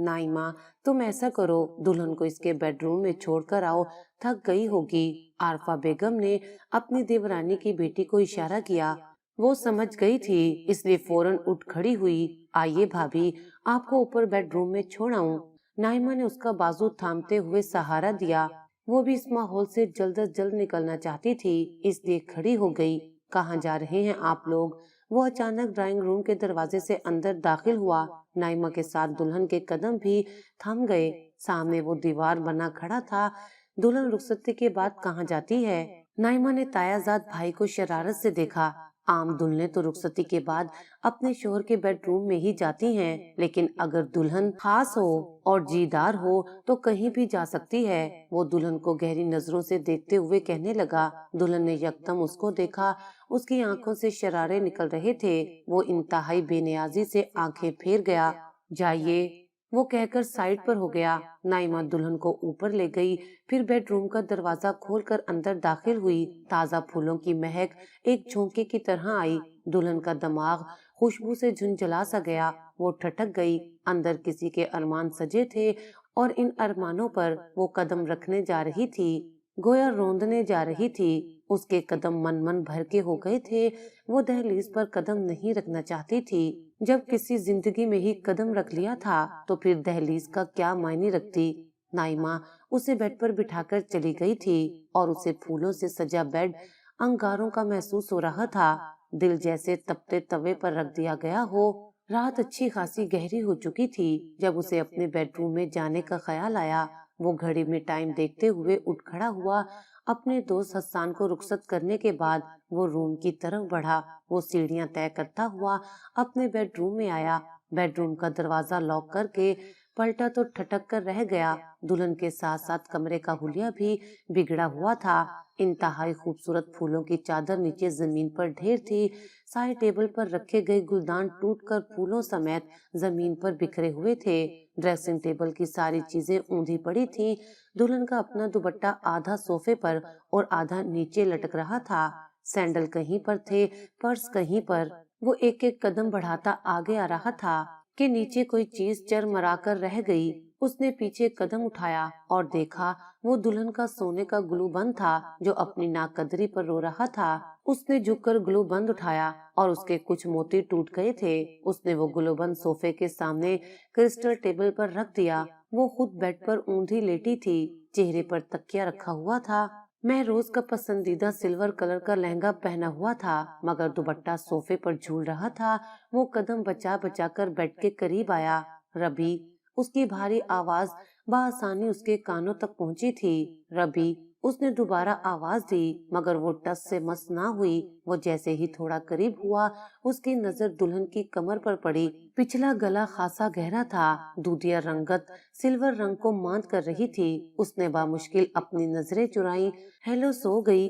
नाइमा, तुम ऐसा करो, दुल्हन को इसके बेडरूम में छोड़कर आओ, थक गई होगी। आरफा बेगम ने अपनी देवरानी की बेटी को इशारा किया। वो समझ गई थी, इसलिए फौरन उठ खड़ी हुई। आइए भाभी, आपको ऊपर बेडरूम में छोड़ आऊं। नाइमा ने उसका बाजू थामते हुए सहारा दिया। वो भी इस माहौल से जल्द अज जल्द निकलना चाहती थी, इसलिए खड़ी हो गई। कहाँ जा रहे हैं आप लोग? वो अचानक ड्राइंग रूम के दरवाजे से अंदर दाखिल हुआ। नाइमा के साथ दुल्हन के कदम भी थम गए। सामने वो दीवार बना खड़ा था। दुल्हन रुखसती के बाद कहाँ जाती है? नाइमा ने तायाजाद भाई को शरारत से देखा। आम दुल्हनें तो रुखसती के बाद अपने शोहर के बेडरूम में ही जाती हैं, लेकिन अगर दुल्हन खास हो और जीदार हो तो कहीं भी जा सकती है। वो दुल्हन को गहरी नजरों से देखते हुए कहने लगा। दुल्हन ने यकदम उसको देखा। उसकी आंखों से शरारे निकल रहे थे। वो इंतहाई बेनियाजी से आंखें फेर गया। जाइए, वो कहकर साइड पर हो गया। नाइमा दुल्हन को ऊपर ले गई, फिर बेडरूम का दरवाजा खोलकर अंदर दाखिल हुई। ताजा फूलों की महक एक झोंके की तरह आई। दुल्हन का दिमाग खुशबू से झुंझला सा गया। वो ठठक गई। अंदर किसी के अरमान सजे थे और इन अरमानों पर वो कदम रखने जा रही थी, गोया रोंदने जा रही थी। उसके कदम मन मन भर के हो गए थे। वो दहलीज पर कदम नहीं रखना चाहती थी। जब किसी जिंदगी में ही कदम रख लिया था तो फिर दहलीज का क्या मायने रखती। नाइमा उसे बेड पर बिठाकर चली गई थी और उसे फूलों से सजा बेड अंगारों का महसूस हो रहा था। दिल जैसे तपते तवे पर रख दिया गया हो। रात अच्छी खासी गहरी हो चुकी थी जब उसे अपने बेडरूम में जाने का ख्याल आया। वो घड़ी में टाइम देखते हुए उठ खड़ा हुआ। अपने दोस्त हसन को रुखसत करने के बाद वो रूम की तरफ बढ़ा। वो सीढ़ियां तय करता हुआ अपने बेडरूम में आया। बेडरूम का दरवाजा लॉक करके पलटा तो ठटक कर रह गया। दुल्हन के साथ साथ कमरे का हुलिया भी बिगड़ा हुआ था। इंतहाई खूबसूरत फूलों की चादर नीचे जमीन पर ढेर थी। साइड टेबल पर रखे गए गुलदान टूटकर फूलों समेत जमीन पर बिखरे हुए थे। ड्रेसिंग टेबल की सारी चीजें ऊंधी पड़ी थी। दुल्हन का अपना दुपट्टा आधा सोफे पर और आधा नीचे लटक रहा था। सैंडल कहीं पर थे, पर्स कहीं पर। वो एक एक कदम बढ़ाता आगे आ रहा था कि नीचे कोई चीज चरमरा कर रह गई। उसने पीछे कदम उठाया और देखा वो दुल्हन का सोने का ग्लू बंद था जो अपनी नाकदरी पर रो रहा था। उसने झुककर ग्लू बंद उठाया और उसके कुछ मोती टूट गए थे। उसने वो ग्लू बंद सोफे के सामने क्रिस्टल टेबल पर रख दिया। वो खुद बेड पर ऊंधी लेटी थी। चेहरे पर तकिया रखा हुआ था। महरोज का पसंदीदा सिल्वर कलर का लहंगा पहना हुआ था, मगर दुपट्टा सोफे पर झूल रहा था। वो कदम बचा बचा कर बेड के करीब आया। रबी, उसकी भारी आवाज बआसानी उसके कानों तक पहुंची थी। रबी, उसने दोबारा आवाज दी, मगर वो टस से मस ना हुई। वो जैसे ही थोड़ा करीब हुआ, उसकी नजर दुल्हन की कमर पर पड़ी। पिछला गला खासा गहरा था। दूधिया रंगत सिल्वर रंग को मांद कर रही थी। उसने बामुश्किल अपनी नजरें चुराई। हेलो, सो गई?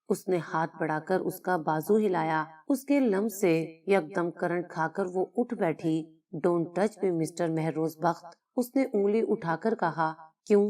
उसने हाथ बढ़ाकर उसका बाजू हिलाया। उसके लम्स से एकदम करंट खाकर वो उठ बैठी। Don't touch me mister Mehroz बख्त, उसने उंगली उठाकर कहा। क्यों,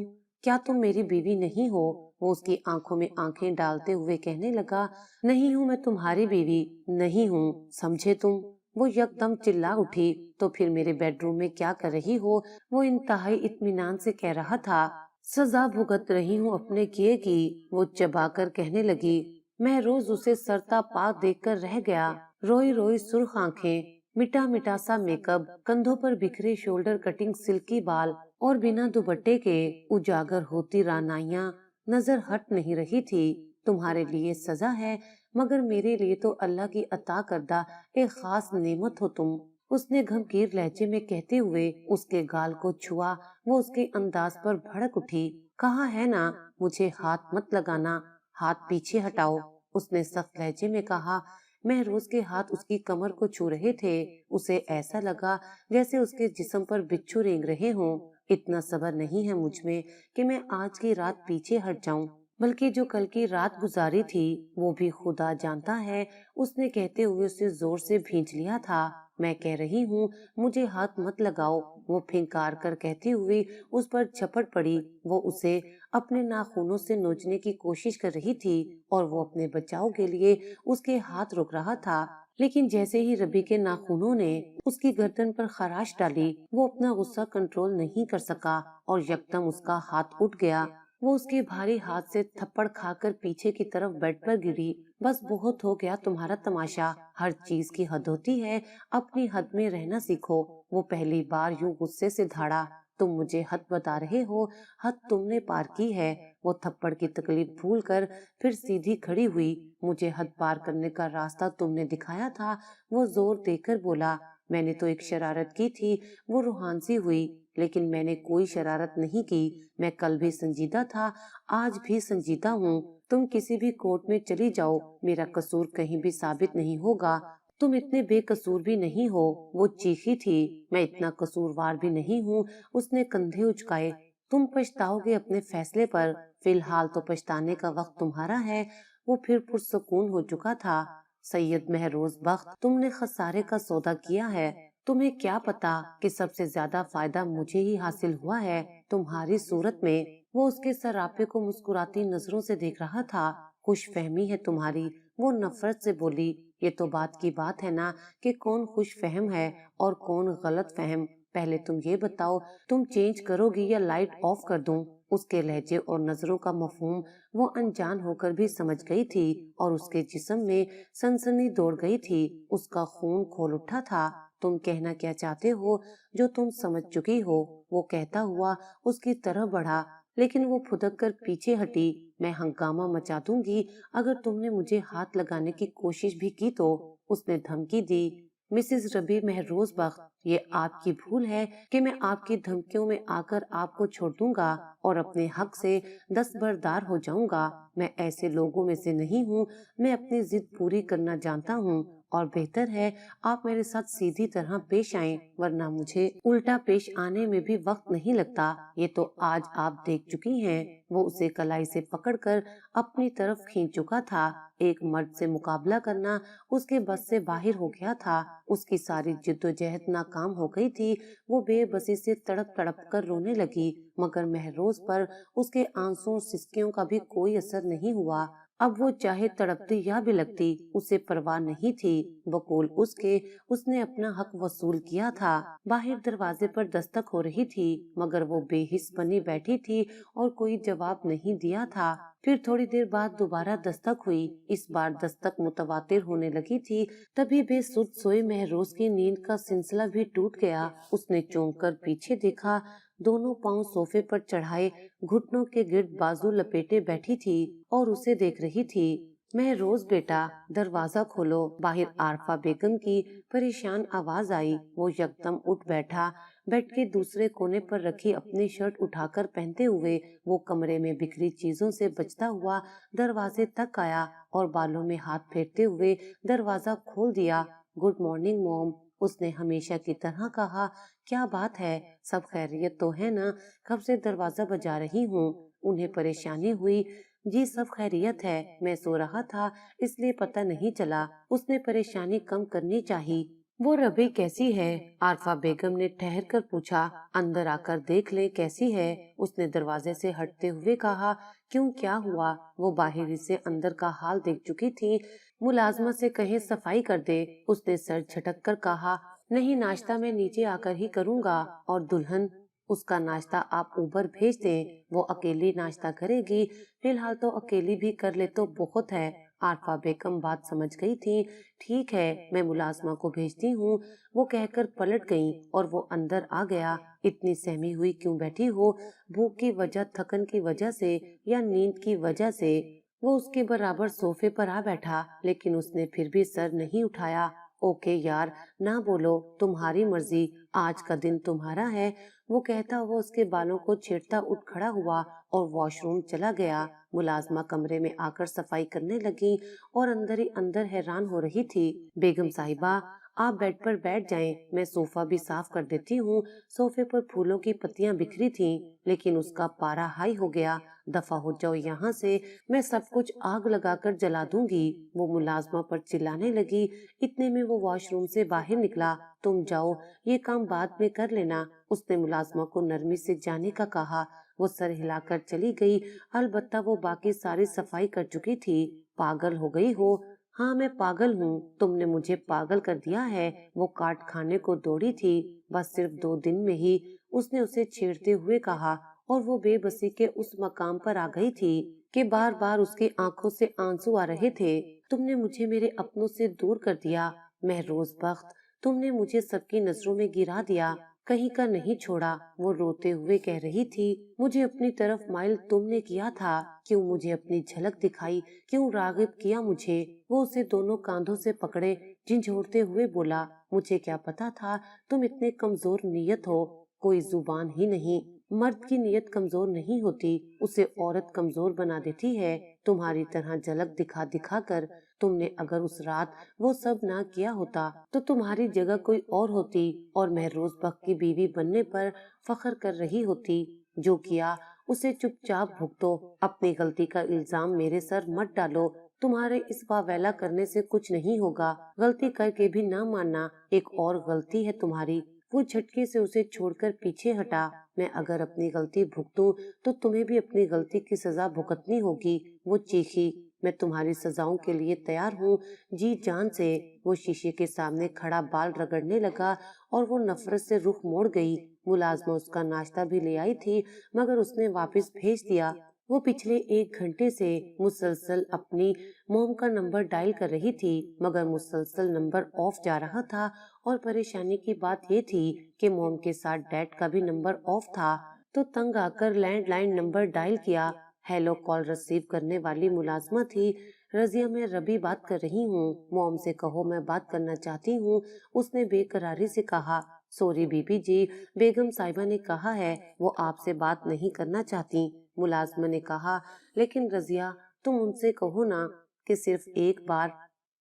क्या तुम मेरी बीवी नहीं हो? वो उसकी आंखों में आंखें डालते हुए कहने लगा। नहीं हूँ, मैं तुम्हारी बीवी नहीं हूँ, समझे तुम? वो यकदम चिल्ला उठी। तो फिर मेरे बेडरूम में क्या कर रही हो? वो इंतहाई इत्मीनान से कह रहा था। सजा भुगत रही हूँ अपने किए की, वो चबाकर कहने लगी। मैं रोज उसे सरता पाक देखकर रह गया। रोई रोई सुर्ख आंखें, मिटा मिटा सा मेकअप, कंधों पर बिखरे शोल्डर कटिंग सिल्की बाल और बिना दुपट्टे के उजागर होती रानाइयां नजर हट नहीं रही थी। तुम्हारे लिए सजा है, मगर मेरे लिए तो अल्लाह की अता करदा एक खास नेमत हो तुम, उसने गंभीर लहजे में कहते हुए उसके गाल को छुआ। वो उसके अंदाज पर भड़क उठी। कहा है ना, मुझे हाथ मत लगाना, हाथ पीछे हटाओ, उसने सख्त लहजे में कहा। महरोज के हाथ उसकी कमर को छू रहे थे। उसे ऐसा लगा जैसे उसके जिस्म पर बिच्छू रेंग रहे हों। इतना सब्र नहीं है मुझ में कि मैं आज की रात पीछे हट जाऊं, बल्कि जो कल की रात गुजारी थी वो भी खुदा जानता है, उसने कहते हुए उसे जोर से भींच लिया था। मैं कह रही हूँ, मुझे हाथ मत लगाओ, वो फिंकार कर कहती हुई उस पर झपट पड़ी। वो उसे अपने नाखूनों से नोचने की कोशिश कर रही थी और वो अपने बचाव के लिए उसके हाथ रोक रहा था। लेकिन जैसे ही रबी के नाखूनों ने उसकी गर्दन पर खराश डाली, वो अपना गुस्सा कंट्रोल नहीं कर सका और यकदम उसका हाथ उठ गया। वो उसके भारी हाथ से थप्पड़ खाकर पीछे की तरफ बेड पर गिरी। बस बहुत हो गया तुम्हारा तमाशा, हर चीज की हद होती है, अपनी हद में रहना सीखो। वो पहली बार यूं गुस्से से धाड़ा। तुम मुझे हद बता रहे हो, हद तुमने पार की है। वो थप्पड़ की तकलीफ भूल कर फिर सीधी खड़ी हुई। मुझे हद पार करने का रास्ता तुमने दिखाया था, वो जोर देकर बोला। मैंने तो एक शरारत की थी, वो रूहान सी हुई, लेकिन मैंने कोई शरारत नहीं की। मैं कल भी संजीदा था, आज भी संजीदा हूँ। तुम किसी भी कोर्ट में चली जाओ, मेरा कसूर कहीं भी साबित नहीं होगा। तुम इतने बेकसूर भी नहीं हो। वो चीखी थी। मैं इतना कसूरवार भी नहीं हूँ। उसने कंधे उचकाए। तुम पछताओगे अपने फैसले पर, फिलहाल तो पछताने का वक्त तुम्हारा है। वो फिर पुरसुकून हो चुका था। सैयद महरोज बख्त, तुमने खसारे का सौदा किया है। तुम्हें क्या पता कि सबसे ज्यादा फायदा मुझे ही हासिल हुआ है, तुम्हारी सूरत में। वो उसके सरापे को मुस्कुराती नजरों से देख रहा था। खुश फहमी है तुम्हारी। वो नफरत से बोली। ये तो बात की बात है ना कि कौन खुश फहम है और कौन गलत फहम। पहले तुम ये बताओ, तुम चेंज करोगी या लाइट ऑफ कर दूं? उसके लहजे और नजरों का मफहूम वो अनजान होकर भी समझ गई थी और उसके जिस्म में सनसनी दौड़ गई थी। उसका खून खोल उठा था। तुम कहना क्या चाहते हो जो तुम समझ चुकी हो? वो कहता हुआ उसकी तरफ बढ़ा, लेकिन वो फुदक कर पीछे हटी। मैं हंगामा मचा दूंगी अगर तुमने मुझे हाथ लगाने की कोशिश भी की तो, उसने धमकी दी। मिसेस रबी महरोज बख्त, ये आपकी भूल है कि मैं आपकी धमकियों में आकर आपको छोड़ दूंगा और अपने हक से दस्तबरदार हो जाऊंगा। मैं ऐसे लोगों में से नहीं हूँ। मैं अपनी जिद पूरी करना जानता हूँ और बेहतर है आप मेरे साथ सीधी तरह पेश आएं, वरना मुझे उल्टा पेश आने में भी वक्त नहीं लगता। ये तो आज आप देख चुकी हैं। वो उसे कलाई से पकड़कर अपनी तरफ खींच चुका था। एक मर्द से मुकाबला करना उसके बस से बाहर हो गया था। उसकी सारी जिद्दोजहद नाकाम हो गई थी। वो बेबसी से तड़प तड़प कर रोने लगी, मगर महरोज पर उसके आंसू और सिसकियों का भी कोई असर नहीं हुआ। अब वो चाहे तड़पती या बिलखती, उसे परवाह नहीं थी। बकौल उसके, उसने अपना हक वसूल किया था। बाहर दरवाजे पर दस्तक हो रही थी, मगर वो बेहिस बनी बैठी थी और कोई जवाब नहीं दिया था। फिर थोड़ी देर बाद दोबारा दस्तक हुई। इस बार दस्तक मुतवातिर होने लगी थी। तभी बेसुध सोए महरोज की नींद का सिलसिला भी टूट गया। उसने चौंक कर पीछे देखा। दोनों पांव सोफे पर चढ़ाए, घुटनों के गिर्द बाजू लपेटे बैठी थी और उसे देख रही थी। महरोज बेटा, दरवाजा खोलो। बाहर आरफा बेगम की परेशान आवाज आई। वो यकदम उठ बैठा। बेड के दूसरे कोने पर रखी अपनी शर्ट उठाकर पहनते हुए वो कमरे में बिखरी चीजों से बचता हुआ दरवाजे तक आया और बालों में हाथ फेरते हुए दरवाजा खोल दिया। गुड मॉर्निंग मॉम, उसने हमेशा की तरह कहा। क्या बात है, सब खैरियत तो है ना? कब से दरवाजा बजा रही हूँ? उन्हें परेशानी हुई। जी सब खैरियत है, मैं सो रहा था इसलिए पता नहीं चला। उसने परेशानी कम करनी चाहिए। वो रबी कैसी है? आरफा बेगम ने ठहर कर पूछा। अंदर आकर देख ले कैसी है, उसने दरवाजे से हटते हुए कहा। क्यों, क्या हुआ? वो बाहर से अंदर का हाल देख चुकी थी। मुलाजमा से कहे सफाई कर दे, उसने सर झटक कर कहा। नहीं, नाश्ता मैं नीचे आकर ही करूँगा। और दुल्हन, उसका नाश्ता आप ऊबर भेज दें, वो अकेली नाश्ता करेगी। फिलहाल तो अकेली भी कर ले तो बहुत है। आरफा बेगम बात समझ गई थी। ठीक है, मैं मुलाजमा को भेजती हूँ, वो कहकर पलट गई और वो अंदर आ गया। इतनी सहमी हुई क्यों बैठी हो? भूख की वजह, थकन की वजह से या नींद की वजह से? वो उसके बराबर सोफे पर आ बैठा, लेकिन उसने फिर भी सर नहीं उठाया। ओके यार, ना बोलो, तुम्हारी मर्जी, आज का दिन तुम्हारा है। वो कहता हुआ उसके बालों को छेड़ता उठ खड़ा हुआ और वॉशरूम चला गया। मुलाजमा कमरे में आकर सफाई करने लगी और अंदर ही अंदर हैरान हो रही थी। बेगम साहिबा, आप बेड पर बैठ जाएं, मैं सोफा भी साफ कर देती हूँ। सोफे पर फूलों की पत्तियां बिखरी थीं, लेकिन उसका पारा हाई हो गया। दफा हो जाओ यहाँ से, मैं सब कुछ आग लगाकर जला दूंगी। वो मुलाजमा पर चिल्लाने लगी। इतने में वो वॉशरूम से बाहर निकला। तुम जाओ, ये काम बाद में कर लेना, उसने मुलाजमा को नरमी से जाने का कहा। वो सर हिलाकर चली गई। अलबत्ता वो बाकी सारी सफाई कर चुकी थी। पागल हो गई हो? हाँ मैं पागल हूँ, तुमने मुझे पागल कर दिया है। वो काट खाने को दौड़ी थी। बस सिर्फ 2 दिन में ही उसने उसे छेड़ते हुए कहा और वो बेबसी के उस मकाम पर आ गई थी कि बार बार उसकी आंखों से आंसू आ रहे थे। तुमने मुझे मेरे अपनों से दूर कर दिया महरोज बख्त, तुमने मुझे सबकी नजरों में गिरा दिया, कहीं का नहीं छोड़ा। वो रोते हुए कह रही थी, मुझे अपनी तरफ माइल तुमने किया था, क्यों मुझे अपनी झलक दिखाई, क्यों रागिब किया मुझे। वो उसे दोनों कांधों से पकड़े झिझोड़ते हुए बोला, मुझे क्या पता था तुम इतने कमजोर नीयत हो। कोई जुबान ही नहीं, मर्द की नीयत कमजोर नहीं होती, उसे औरत कमजोर बना देती है। तुम्हारी तरह झलक दिखा दिखा कर तुमने अगर उस रात वो सब ना किया होता तो तुम्हारी जगह कोई और होती और महरोज बख्त की बीवी बनने पर फख्र कर रही होती। जो किया उसे चुपचाप भुगतो, अपनी गलती का इल्जाम मेरे सर मत डालो। तुम्हारे इस वावेला करने से कुछ नहीं होगा, गलती करके भी ना मानना एक और गलती है तुम्हारी। वो झटके से उसे छोड़कर पीछे हटा। मैं अगर अपनी गलती भुगतूं तो तुम्हें भी अपनी गलती की सजा भुगतनी होगी। वो चीखी, मैं तुम्हारी सजाओं के लिए तैयार हूँ जी जान से। वो शीशे के सामने खड़ा बाल रगड़ने लगा और वो नफरत से रुख मोड़ गई। मुलाजमा उसका नाश्ता भी ले आई थी मगर उसने वापस भेज दिया। वो पिछले 1 घंटे से मुसलसल अपनी मोम का नंबर डायल कर रही थी मगर मुसलसल नंबर ऑफ जा रहा था और परेशानी की बात ये थी कि मोम के साथ डैड का भी नंबर ऑफ था। तो तंग आकर लैंडलाइन नंबर डायल किया। हेलो कॉल रिसीव करने वाली मुलाजमा थी। रजिया, मैं रबी बात कर रही हूँ, मॉम से कहो मैं बात करना चाहती हूँ, उसने बेकरारी से कहा। सॉरी बीबी जी, बेगम साहिबा ने कहा है वो आपसे बात नहीं करना चाहती, मुलाजमा ने कहा। लेकिन रजिया तुम उनसे कहो ना कि सिर्फ एक बार।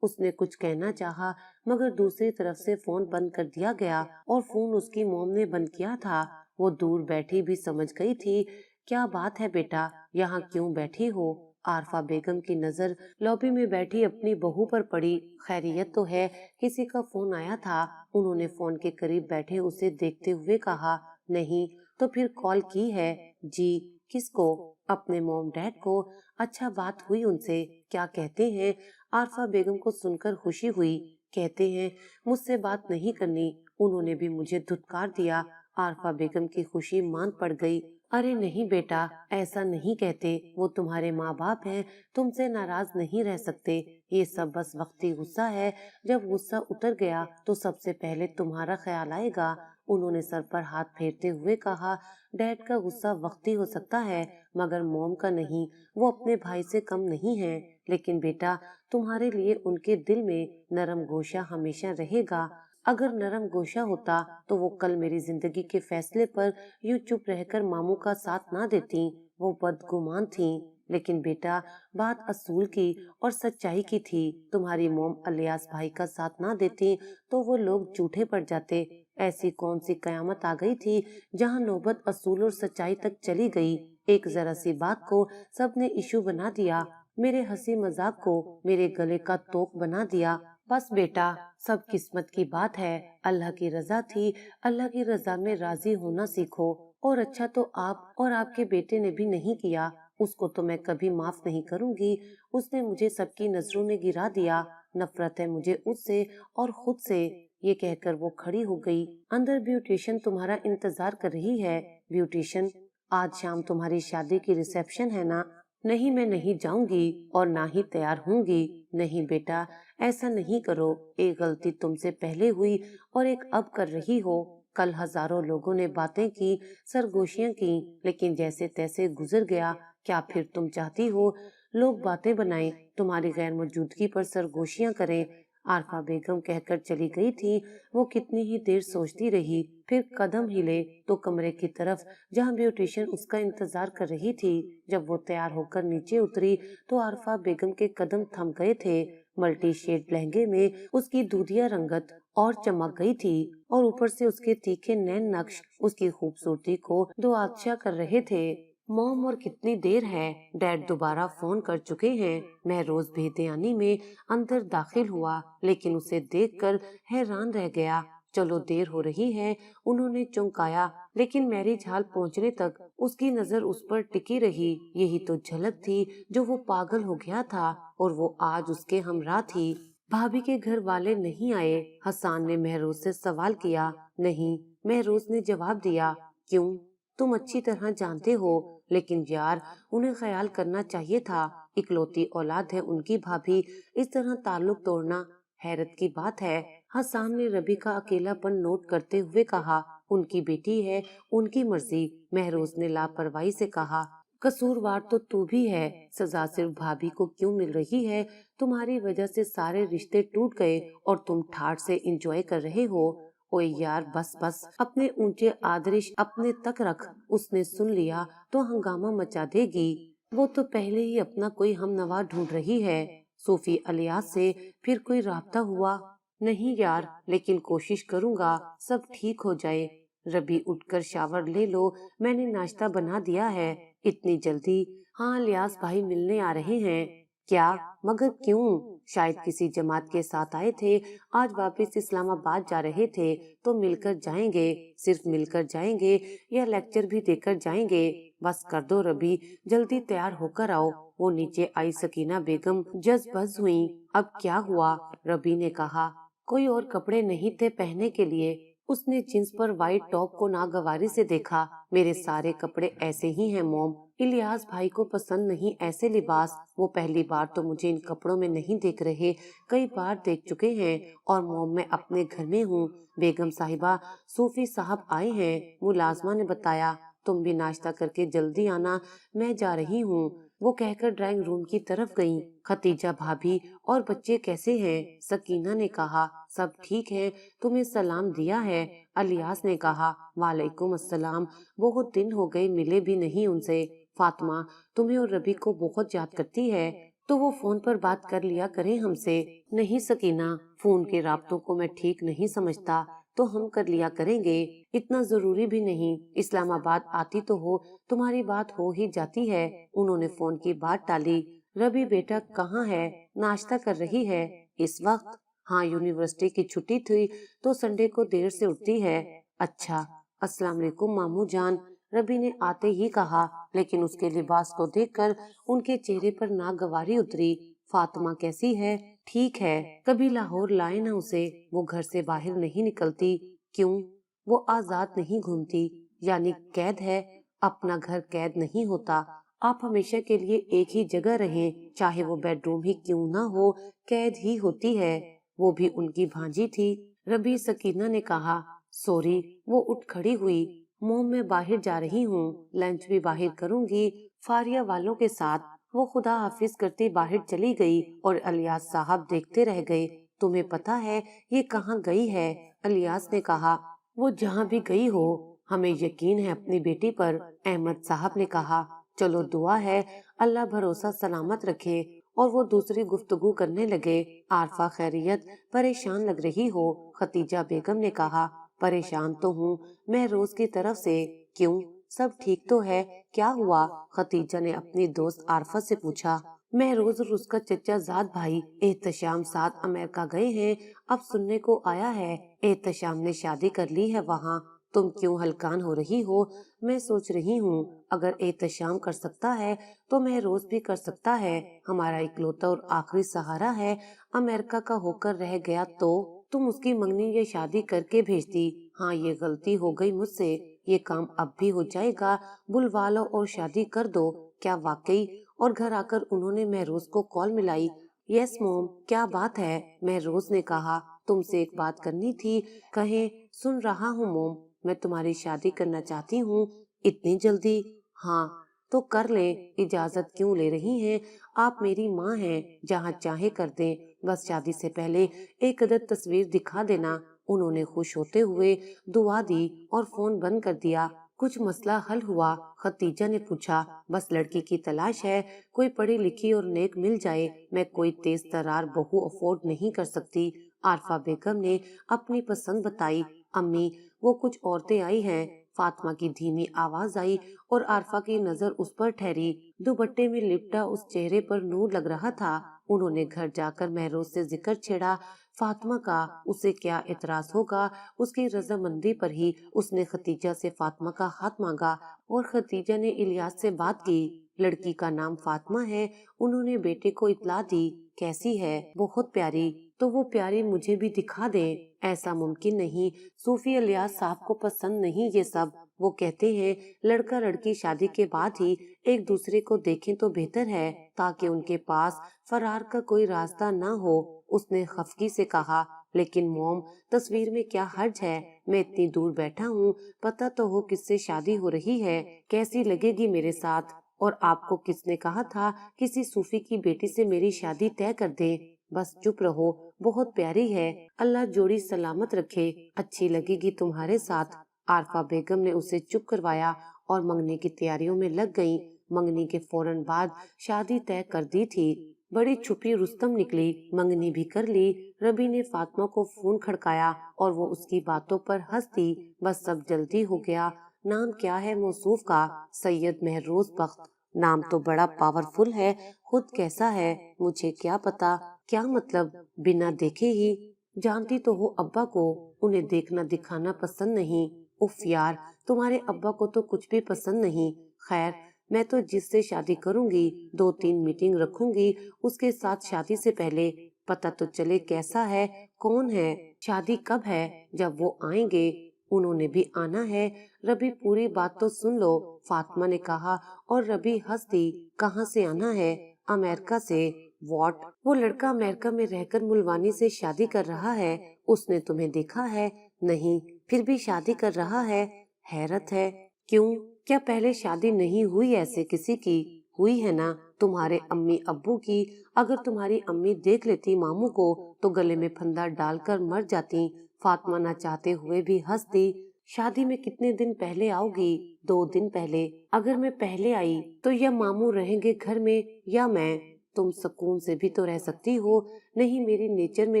उसने कुछ कहना चाहा मगर दूसरी तरफ से फोन बंद कर दिया गया और फोन उसकी मॉम ने बंद किया था। वो दूर बैठी भी समझ गई थी। क्या बात है बेटा, यहाँ क्यों बैठी हो? आरफा बेगम की नजर लॉबी में बैठी अपनी बहू पर पड़ी। खैरियत तो है? किसी का फोन आया था? उन्होंने फोन के करीब बैठे उसे देखते हुए कहा। नहीं, तो फिर कॉल की है? जी। किसको? अपने मॉम डैड को। अच्छा, बात हुई उनसे? क्या कहते हैं? आरफा बेगम को सुनकर खुशी हुई। कहते हैं मुझसे बात नहीं करनी, उन्होंने भी मुझे धुतकार दिया। आरफा बेगम की खुशी मान पड़ गई। अरे नहीं बेटा, ऐसा नहीं कहते, वो तुम्हारे माँ बाप हैं, तुमसे नाराज नहीं रह सकते। ये सब बस वक्ती गुस्सा है, जब गुस्सा उतर गया तो सबसे पहले तुम्हारा ख्याल आएगा। उन्होंने सर पर हाथ फेरते हुए कहा, डैड का गुस्सा वक्ती हो सकता है मगर मॉम का नहीं, वो अपने भाई से कम नहीं है। लेकिन बेटा, तुम्हारे लिए उनके दिल में नरम गोशा हमेशा रहेगा। अगर नरम गोशा होता तो वो कल मेरी जिंदगी के फैसले पर यूं चुप रहकर मामू का साथ ना देती। वो बदगुमान थी। लेकिन बेटा, बात असूल की और सच्चाई की थी। तुम्हारी मोम अलियास भाई का साथ ना देती तो वो लोग झूठे पड़ जाते। ऐसी कौन सी कयामत आ गई थी जहाँ नौबत असूल और सच्चाई तक चली गई। एक जरा सी बात को सबने इशू बना दिया, मेरे हंसी मजाक को मेरे गले का तोप बना दिया। बस बेटा, सब किस्मत की बात है, अल्लाह की रजा थी, अल्लाह की रजा में राजी होना सीखो। और अच्छा तो आप और आपके बेटे ने भी नहीं किया, उसको तो मैं कभी माफ नहीं करूंगी। उसने मुझे सबकी नजरों में गिरा दिया। नफरत है मुझे उससे और खुद से। ये कहकर वो खड़ी हो गई। अंदर ब्यूटिशियन तुम्हारा इंतजार कर रही है। ब्यूटिशियन, आज शाम तुम्हारी शादी की रिसेप्शन है ना? नहीं, मैं नहीं जाऊंगी और ना ही तैयार होंगी। नहीं बेटा, ऐसा नहीं करो। एक गलती तुमसे पहले हुई और एक अब कर रही हो। कल हजारों लोगों ने बातें की, सरगोशियां की, लेकिन जैसे तैसे गुजर गया। क्या फिर तुम चाहती हो लोग बातें बनाएं, तुम्हारी गैर मौजूदगी पर सरगोशियां करें? आरफा बेगम कहकर चली गई थी। वो कितनी ही देर सोचती रही, फिर कदम हिले तो कमरे की तरफ जहाँ ब्यूटिशियन उसका इंतजार कर रही थी। जब वो तैयार होकर नीचे उतरी तो आरफा बेगम के कदम थम गए थे। मल्टी शेड लहंगे में उसकी दूधिया रंगत और चमक गई थी और ऊपर से उसके तीखे नैन नक्श उसकी खूबसूरती को दो आच्छा कर रहे थे। मॉम, और कितनी देर है? डैड दोबारा फोन कर चुके हैं। महरोज बेध्यानी में अंदर दाखिल हुआ लेकिन उसे देखकर हैरान रह गया। चलो देर हो रही है, उन्होंने चौंकाया, लेकिन मैरिज हाल पहुंचने तक اس کی نظر اس پر ٹکی رہی۔ یہی تو جھلک تھی جو وہ پاگل ہو گیا تھا اور وہ آج اس کے ہمراہ تھی۔ بھابھی کے گھر والے نہیں آئے؟ حسان نے مہروز سے سوال کیا۔ نہیں، مہروز نے جواب دیا۔ کیوں؟ تم اچھی طرح جانتے ہو، لیکن یار انہیں خیال کرنا چاہیے تھا، اکلوتی اولاد ہے ان کی بھابھی، اس طرح تعلق توڑنا حیرت کی بات ہے۔ حسان نے ربی کا اکیلا پن نوٹ کرتے ہوئے کہا۔ ان کی بیٹی ہے، ان کی مرضی۔ مہروز نے لاپرواہی سے کہا۔ قصوروار تو بھی ہے، سزا صرف بھابھی کو کیوں مل رہی ہے؟ تمہاری وجہ سے سارے رشتے ٹوٹ گئے اور تم ٹھاٹ سے انجوائے کر رہے ہو۔ اوے یار بس اپنے اونچے آدرش اپنے تک رکھ، اس نے سن لیا تو ہنگامہ مچا دے گی۔ وہ تو پہلے ہی اپنا کوئی ہم نوا ڈھونڈ رہی ہے۔ صوفی الیاس سے پھر کوئی رابطہ ہوا؟ نہیں یار، لیکن کوشش کروں گا سب ٹھیک ہو جائے۔ ربی اٹھ کر شاور لے لو، میں نے ناشتہ بنا دیا ہے۔ اتنی جلدی؟ ہاں، الیاس بھائی ملنے آ رہے ہیں۔ کیا؟ مگر کیوں؟ شاید کسی جماعت کے ساتھ آئے تھے، آج واپس اسلام آباد جا رہے تھے تو مل کر جائیں گے۔ صرف مل کر جائیں گے یا لیکچر بھی دے کر جائیں گے؟ بس کر دو ربی، جلدی تیار ہو کر آؤ۔ وہ نیچے آئی سکینہ بیگم جز بز ہوئی۔ اب کیا ہوا؟ ربی نے کہا۔ کوئی اور کپڑے نہیں تھے پہننے کے لیے؟ اس نے جینس پر وائٹ ٹاپ کو ناگواری سے دیکھا۔ میرے سارے کپڑے ایسے ہی ہیں موم، الیاس بھائی کو پسند نہیں ایسے لباس۔ وہ پہلی بار تو مجھے ان کپڑوں میں نہیں دیکھ رہے، کئی بار دیکھ چکے ہیں، اور موم میں اپنے گھر میں ہوں۔ بیگم صاحبہ، صوفی صاحب آئے ہیں، ملازمہ نے بتایا۔ تم بھی ناشتہ کر کے جلدی آنا، میں جا رہی ہوں۔ وہ کہہ کر ڈرائنگ روم کی طرف گئیں۔ ختیجہ بھابھی اور بچے کیسے ہیں؟ سکینہ نے کہا۔ سب ٹھیک ہیں، تمہیں سلام دیا ہے، الیاس نے کہا۔ وعلیکم السلام، بہت دن ہو گئے ملے بھی نہیں ان سے۔ فاطمہ تمہیں اور ربی کو بہت یاد کرتی ہے، تو وہ فون پر بات کر لیا کریں ہم سے۔ نہیں سکینہ، فون کے رابطوں کو میں ٹھیک نہیں سمجھتا، تو ہم کر لیا کریں گے، اتنا ضروری بھی نہیں۔ اسلام آباد آتی تو ہو، تمہاری بات ہو ہی جاتی ہے۔ انہوں نے فون کی بات ٹالی۔ ربی بیٹا کہاں ہے؟ ناشتہ کر رہی ہے اس وقت؟ ہاں، یونیورسٹی کی چھٹی تھی تو سنڈے کو دیر سے اٹھتی ہے۔ اچھا، السلام علیکم مامو جان، ربی نے آتے ہی کہا، لیکن اس کے لباس کو دیکھ کر ان کے چہرے پر ناگواری اتری۔ فاطمہ کیسی ہے؟ ٹھیک ہے، کبھی لاہور لائے نہ اسے، وہ گھر سے باہر نہیں نکلتی۔ کیوں؟ وہ آزاد نہیں گھومتی؟ یعنی قید ہے؟ اپنا گھر قید نہیں ہوتا، آپ ہمیشہ کے لیے ایک ہی جگہ رہیں، چاہے وہ بیڈ روم ہی کیوں نہ ہو، قید ہی ہوتی ہے۔ وہ بھی ان کی بھانجی تھی، ربی سکینہ نے کہا۔ سوری، وہ اٹھ کھڑی ہوئی۔ موم میں باہر جا رہی ہوں، لنچ بھی باہر کروں گی فاریہ والوں کے ساتھ۔ وہ خدا حافظ کرتی باہر چلی گئی اور الیاس صاحب دیکھتے رہ گئے۔ تمہیں پتا ہے یہ کہاں گئی ہے؟ الیاس نے کہا۔ وہ جہاں بھی گئی ہو، ہمیں یقین ہے اپنی بیٹی پر، احمد صاحب نے کہا۔ چلو دعا ہے اللہ بھروسہ سلامت رکھے، اور وہ دوسری گفتگو کرنے لگے۔ عارفہ خیریت، پریشان لگ رہی ہو؟ ختیجہ بیگم نے کہا۔ پریشان تو ہوں، میں روز کی طرف سے۔ کیوں؟ سب ٹھیک تو ہے؟ کیا ہوا؟ ختیجہ نے اپنی دوست عارفہ سے پوچھا۔ مہروز اور اس کا چچا زاد بھائی احتشام ساتھ امریکہ گئے ہیں، اب سننے کو آیا ہے احتشام نے شادی کر لی ہے وہاں۔ تم کیوں ہلکان ہو رہی ہو؟ میں سوچ رہی ہوں اگر احتشام کر سکتا ہے تو مہروز بھی کر سکتا ہے، ہمارا اکلوتا اور آخری سہارا ہے، امریکہ کا ہو کر رہ گیا تو تم اس کی منگنی یا شادی کر کے بھیجتی۔ ہاں، یہ غلطی ہو گئی مجھ سے، یہ کام اب بھی ہو جائے گا، بلوا لو اور شادی کر دو۔ کیا واقعی؟ اور گھر آ کر انہوں نے مہروز کو کال ملائی۔ یس موم، کیا بات ہے؟ مہروز نے کہا، تم سے ایک بات کرنی تھی۔ کہیں؟ سن رہا ہوں موم، میں تمہاری شادی کرنا چاہتی ہوں۔ اتنی جلدی؟ ہاں تو کر لیں، اجازت کیوں لے رہی ہیں؟ آپ میری ماں ہیں، جہاں چاہے کر دیں، بس شادی سے پہلے ایک عدد تصویر دکھا دینا۔ انہوں نے خوش ہوتے ہوئے دعا دی اور فون بند کر دیا۔ کچھ مسئلہ حل ہوا؟ ختیجہ نے پوچھا۔ بس لڑکی کی تلاش ہے، کوئی پڑھی لکھی اور نیک مل جائے، میں کوئی تیز ترار بہو افورڈ نہیں کر سکتی۔ عارفہ بیگم نے اپنی پسند بتائی۔ امی، وہ کچھ عورتیں آئی ہیں، فاطمہ کی دھیمی آواز آئی اور عارفہ کی نظر اس پر ٹھہری۔ دوپٹے میں لپٹا اس چہرے پر نور لگ رہا تھا۔ انہوں نے گھر جا کر مہروز سے ذکر چھیڑا، فاطمہ کا اسے کیا اعتراض ہوگا، اس کی رضامندی پر ہی اس نے ختیجہ سے فاطمہ کا ہاتھ مانگا اور ختیجہ نے الیاس سے بات کی۔ لڑکی کا نام فاطمہ ہے، انہوں نے بیٹے کو اطلاع دی۔ کیسی ہے؟ بہت پیاری۔ تو وہ پیاری مجھے بھی دکھا دیں۔ ایسا ممکن نہیں، صوفی الیاس صاحب کو پسند نہیں یہ سب۔ وہ کہتے ہیں لڑکا لڑکی شادی کے بعد ہی ایک دوسرے کو دیکھیں تو بہتر ہے، تاکہ ان کے پاس فرار کا کوئی راستہ نہ ہو۔ اس نے خفگی سے کہا، لیکن موم تصویر میں کیا حرج ہے؟ میں اتنی دور بیٹھا ہوں، پتہ تو ہو کس سے شادی ہو رہی ہے، کیسی لگے گی میرے ساتھ؟ اور آپ کو کس نے کہا تھا کسی صوفی کی بیٹی سے میری شادی طے کر دیں؟ بس چپ رہو، بہت پیاری ہے، اللہ جوڑی سلامت رکھے، اچھی لگے گی تمہارے ساتھ۔ عارفہ بیگم نے اسے چپ کروایا اور منگنی کی تیاریوں میں لگ گئیں۔ منگنی کے فوراً بعد شادی طے کر دی تھی۔ بڑی چھپی رستم نکلی، منگنی بھی کر لی۔ ربی نے فاطمہ کو فون کھڑکایا اور وہ اس کی باتوں پر ہنس دی۔ بس سب جلدی ہو گیا۔ نام کیا ہے موصوف کا؟ سید مہروز بخت۔ نام تو بڑا پاورفل ہے، خود کیسا ہے مجھے کیا پتا؟ کیا مطلب بنا دیکھے ہی؟ جانتی تو ہو ابا کو، انہیں دیکھنا دکھانا پسند نہیں۔ اف یار، تمہارے ابا کو تو کچھ بھی پسند نہیں۔ خیر، میں تو جس سے شادی کروں گی 2-3 میٹنگ رکھوں گی اس کے ساتھ شادی سے پہلے، پتہ تو چلے کیسا ہے، کون ہے، شادی کب ہے۔ جب وہ آئیں گے انہوں نے بھی آنا ہے۔ ربی پوری بات تو سن لو، فاطمہ نے کہا، اور ربی ہنس دی۔ کہاں سے آنا ہے؟ امریکہ سے۔ واٹ؟ وہ لڑکا امریکہ میں رہ کر ملوانی سے شادی کر رہا ہے؟ اس نے تمہیں دیکھا ہے؟ نہیں، پھر بھی شادی کر رہا ہے؟ حیرت ہے۔ کیوں؟ کیا پہلے شادی نہیں ہوئی ایسے کسی کی؟ ہوئی ہے نا، تمہارے امی ابو کی۔ اگر تمہاری امی دیکھ لیتی ماموں کو تو گلے میں پھندا ڈال کر مر جاتی۔ فاطمہ نہ چاہتے ہوئے بھی ہنس دی۔ شادی میں کتنے دن پہلے آؤ گی؟ 2 دن پہلے۔ اگر میں پہلے آئی تو یا ماموں رہیں گے گھر میں یا میں۔ تم سکون سے بھی تو رہ سکتی ہو۔ نہیں، میری نیچر میں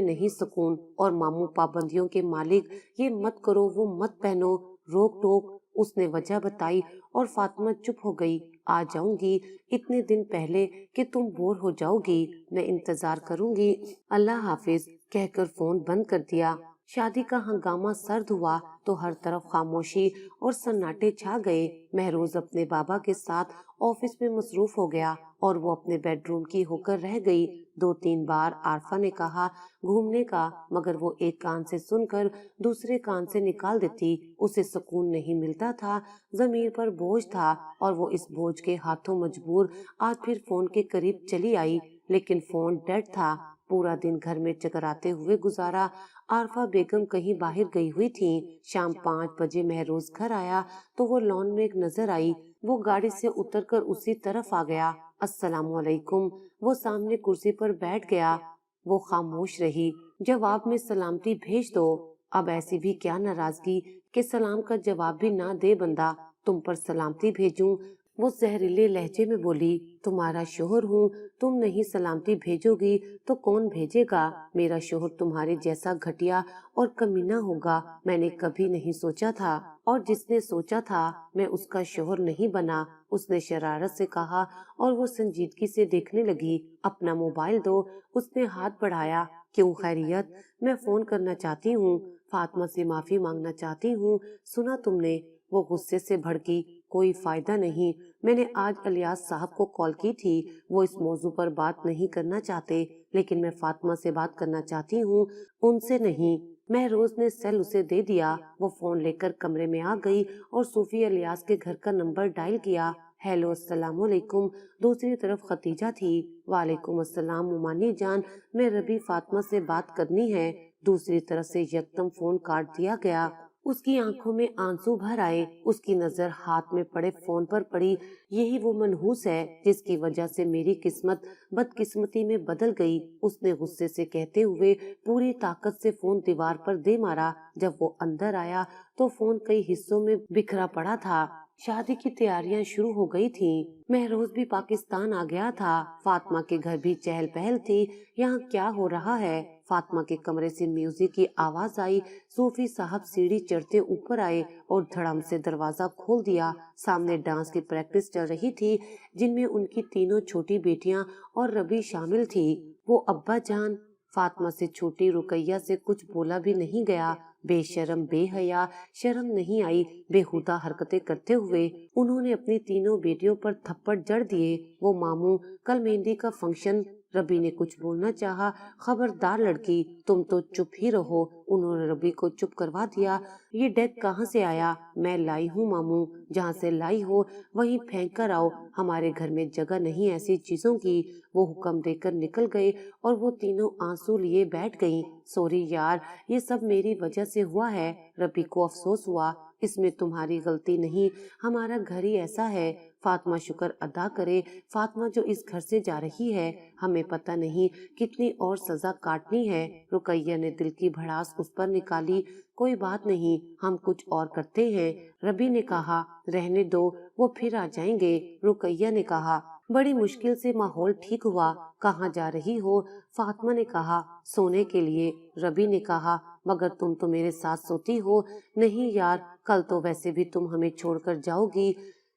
نہیں سکون، اور ماموں پابندیوں کے مالک، یہ مت کرو وہ مت پہنو، روک ٹوک۔ اس نے وجہ بتائی اور فاطمہ چپ ہو گئی۔ آ جاؤں گی اتنے دن پہلے کہ تم بور ہو جاؤ گی، میں انتظار کروں گی، اللہ حافظ کہہ کر فون بند کر دیا۔ شادی کا ہنگامہ سرد ہوا تو ہر طرف خاموشی اور سناٹے چھا گئے۔ مہروز اپنے بابا کے ساتھ آفس میں مصروف ہو گیا اور وہ اپنے بیڈ روم کی ہو کر رہ گئی۔ 2-3 بار عارفہ نے کہا گھومنے کا، مگر وہ ایک کان سے سن کر دوسرے کان سے نکال دیتی۔ اسے سکون نہیں ملتا تھا، ضمیر پر بوجھ تھا، اور وہ اس بوجھ کے ہاتھوں مجبور آج پھر فون کے قریب چلی آئی، لیکن فون ڈیڈ تھا۔ پورا دن گھر میں چکراتے ہوئے گزارا۔ عارفہ بیگم کہیں باہر گئی ہوئی تھیں۔ شام 5 بجے مہروز گھر آیا تو وہ لان میں نظر آئی۔ وہ گاڑی سے اتر کر اسی طرف آ گیا۔ السلام علیکم۔ وہ سامنے کرسی پر بیٹھ گیا۔ وہ خاموش رہی۔ جواب میں سلامتی بھیج دو۔ اب ایسی بھی کیا ناراضگی کہ سلام کا جواب بھی نہ دے بندہ، تم پر سلامتی بھیجوں؟ وہ زہریلے لہجے میں بولی، تمہارا شوہر ہوں، تم نہیں سلامتی بھیجو گی تو کون بھیجے گا؟ میرا شوہر تمہارے جیسا گھٹیا اور کمینہ ہوگا میں نے کبھی نہیں سوچا تھا، اور جس نے سوچا تھا میں اس کا شوہر نہیں بنا۔ اس نے شرارت سے کہا اور وہ سنجیدگی سے دیکھنے لگی۔ اپنا موبائل دو۔ اس نے ہاتھ بڑھایا۔ کیوں خیریت؟ میں فون کرنا چاہتی ہوں، فاطمہ سے معافی مانگنا چاہتی ہوں۔ سنا تم نے؟ وہ غصے سے بھڑکی۔ کوئی فائدہ نہیں، میں نے آج الیاس صاحب کو کال کی تھی، وہ اس موضوع پر بات نہیں کرنا چاہتے، لیکن میں فاطمہ سے بات کرنا چاہتی ہوں، ان سے نہیں۔ مہروز نے سیل اسے دے دیا۔ وہ فون لے کر کمرے میں آ گئی اور صوفی الیاس کے گھر کا نمبر ڈائل کیا۔ ہیلو، السلام علیکم۔ دوسری طرف ختیجہ تھی۔ وعلیکم السلام ممانی جان، میں ربی، فاطمہ سے بات کرنی ہے۔ دوسری طرف سے یکدم فون کاٹ دیا گیا۔ اس کی آنکھوں میں آنسو بھر آئے۔ اس کی نظر ہاتھ میں پڑے فون پر پڑی۔ یہی وہ منحوس ہے جس کی وجہ سے میری قسمت بدقسمتی میں بدل گئی، اس نے غصے سے کہتے ہوئے پوری طاقت سے فون دیوار پر دے مارا۔ جب وہ اندر آیا تو فون کئی حصوں میں بکھرا پڑا تھا۔ شادی کی تیاریاں شروع ہو گئی تھیں۔ مہروز بھی پاکستان آ گیا تھا۔ فاطمہ کے گھر بھی چہل پہل تھی۔ یہاں کیا ہو رہا ہے؟ فاطمہ کے کمرے سے میوزک کی آواز آئی۔ صوفی صاحب سیڑھی چڑھتے اوپر آئے اور دھڑام سے دروازہ کھول دیا۔ سامنے ڈانس کی پریکٹس چل رہی تھی، جن میں ان کی تینوں چھوٹی بیٹیاں اور ربی شامل تھی۔ وہ ابا جان؟ फातिमा से छोटी रुकैया से कुछ बोला भी नहीं गया। बेशर्म बेहया, शर्म नहीं आई बेहुदा हरकतें करते हुए उन्होंने अपनी तीनों बेटियों पर थप्पड़ जड़ दिए। वो मामू कल मेहंदी का फंक्शन। रबी ने कुछ बोलना चाहा। खबरदार लड़की, तुम तो चुप ही रहो। उन्होंने रबी को चुप करवा दिया। ये डेक कहाँ से आया? मैं लाई हूँ मामू, जहाँ से लाई हो वहीं फेंक कर आओ, हमारे घर में जगह नहीं ऐसी चीजों की। वो हुक्म देकर निकल गए और वो तीनों आंसू लिए बैठ गईं। सॉरी यार, ये सब मेरी वजह से हुआ है। रबी को अफसोस हुआ। इसमें तुम्हारी गलती नहीं, हमारा घर ही ऐसा है। फातिमा शुक्र अदा करे। फातिमा जो इस घर से जा रही है, हमें पता नहीं कितनी और सजा काटनी है। रुकैया ने दिल की भड़ास उस पर निकाली। कोई बात नहीं, हम कुछ और करते हैं। रबी ने कहा, रहने दो, वो फिर आ जाएंगे। रुकैया ने कहा, बड़ी मुश्किल से माहौल ठीक हुआ। कहाँ जा रही हो? फातिमा ने कहा, सोने के लिए। रबी ने कहा, मगर तुम तो मेरे साथ सोती हो। नहीं यार, कल तो वैसे भी तुम हमें छोड़कर जाओगी,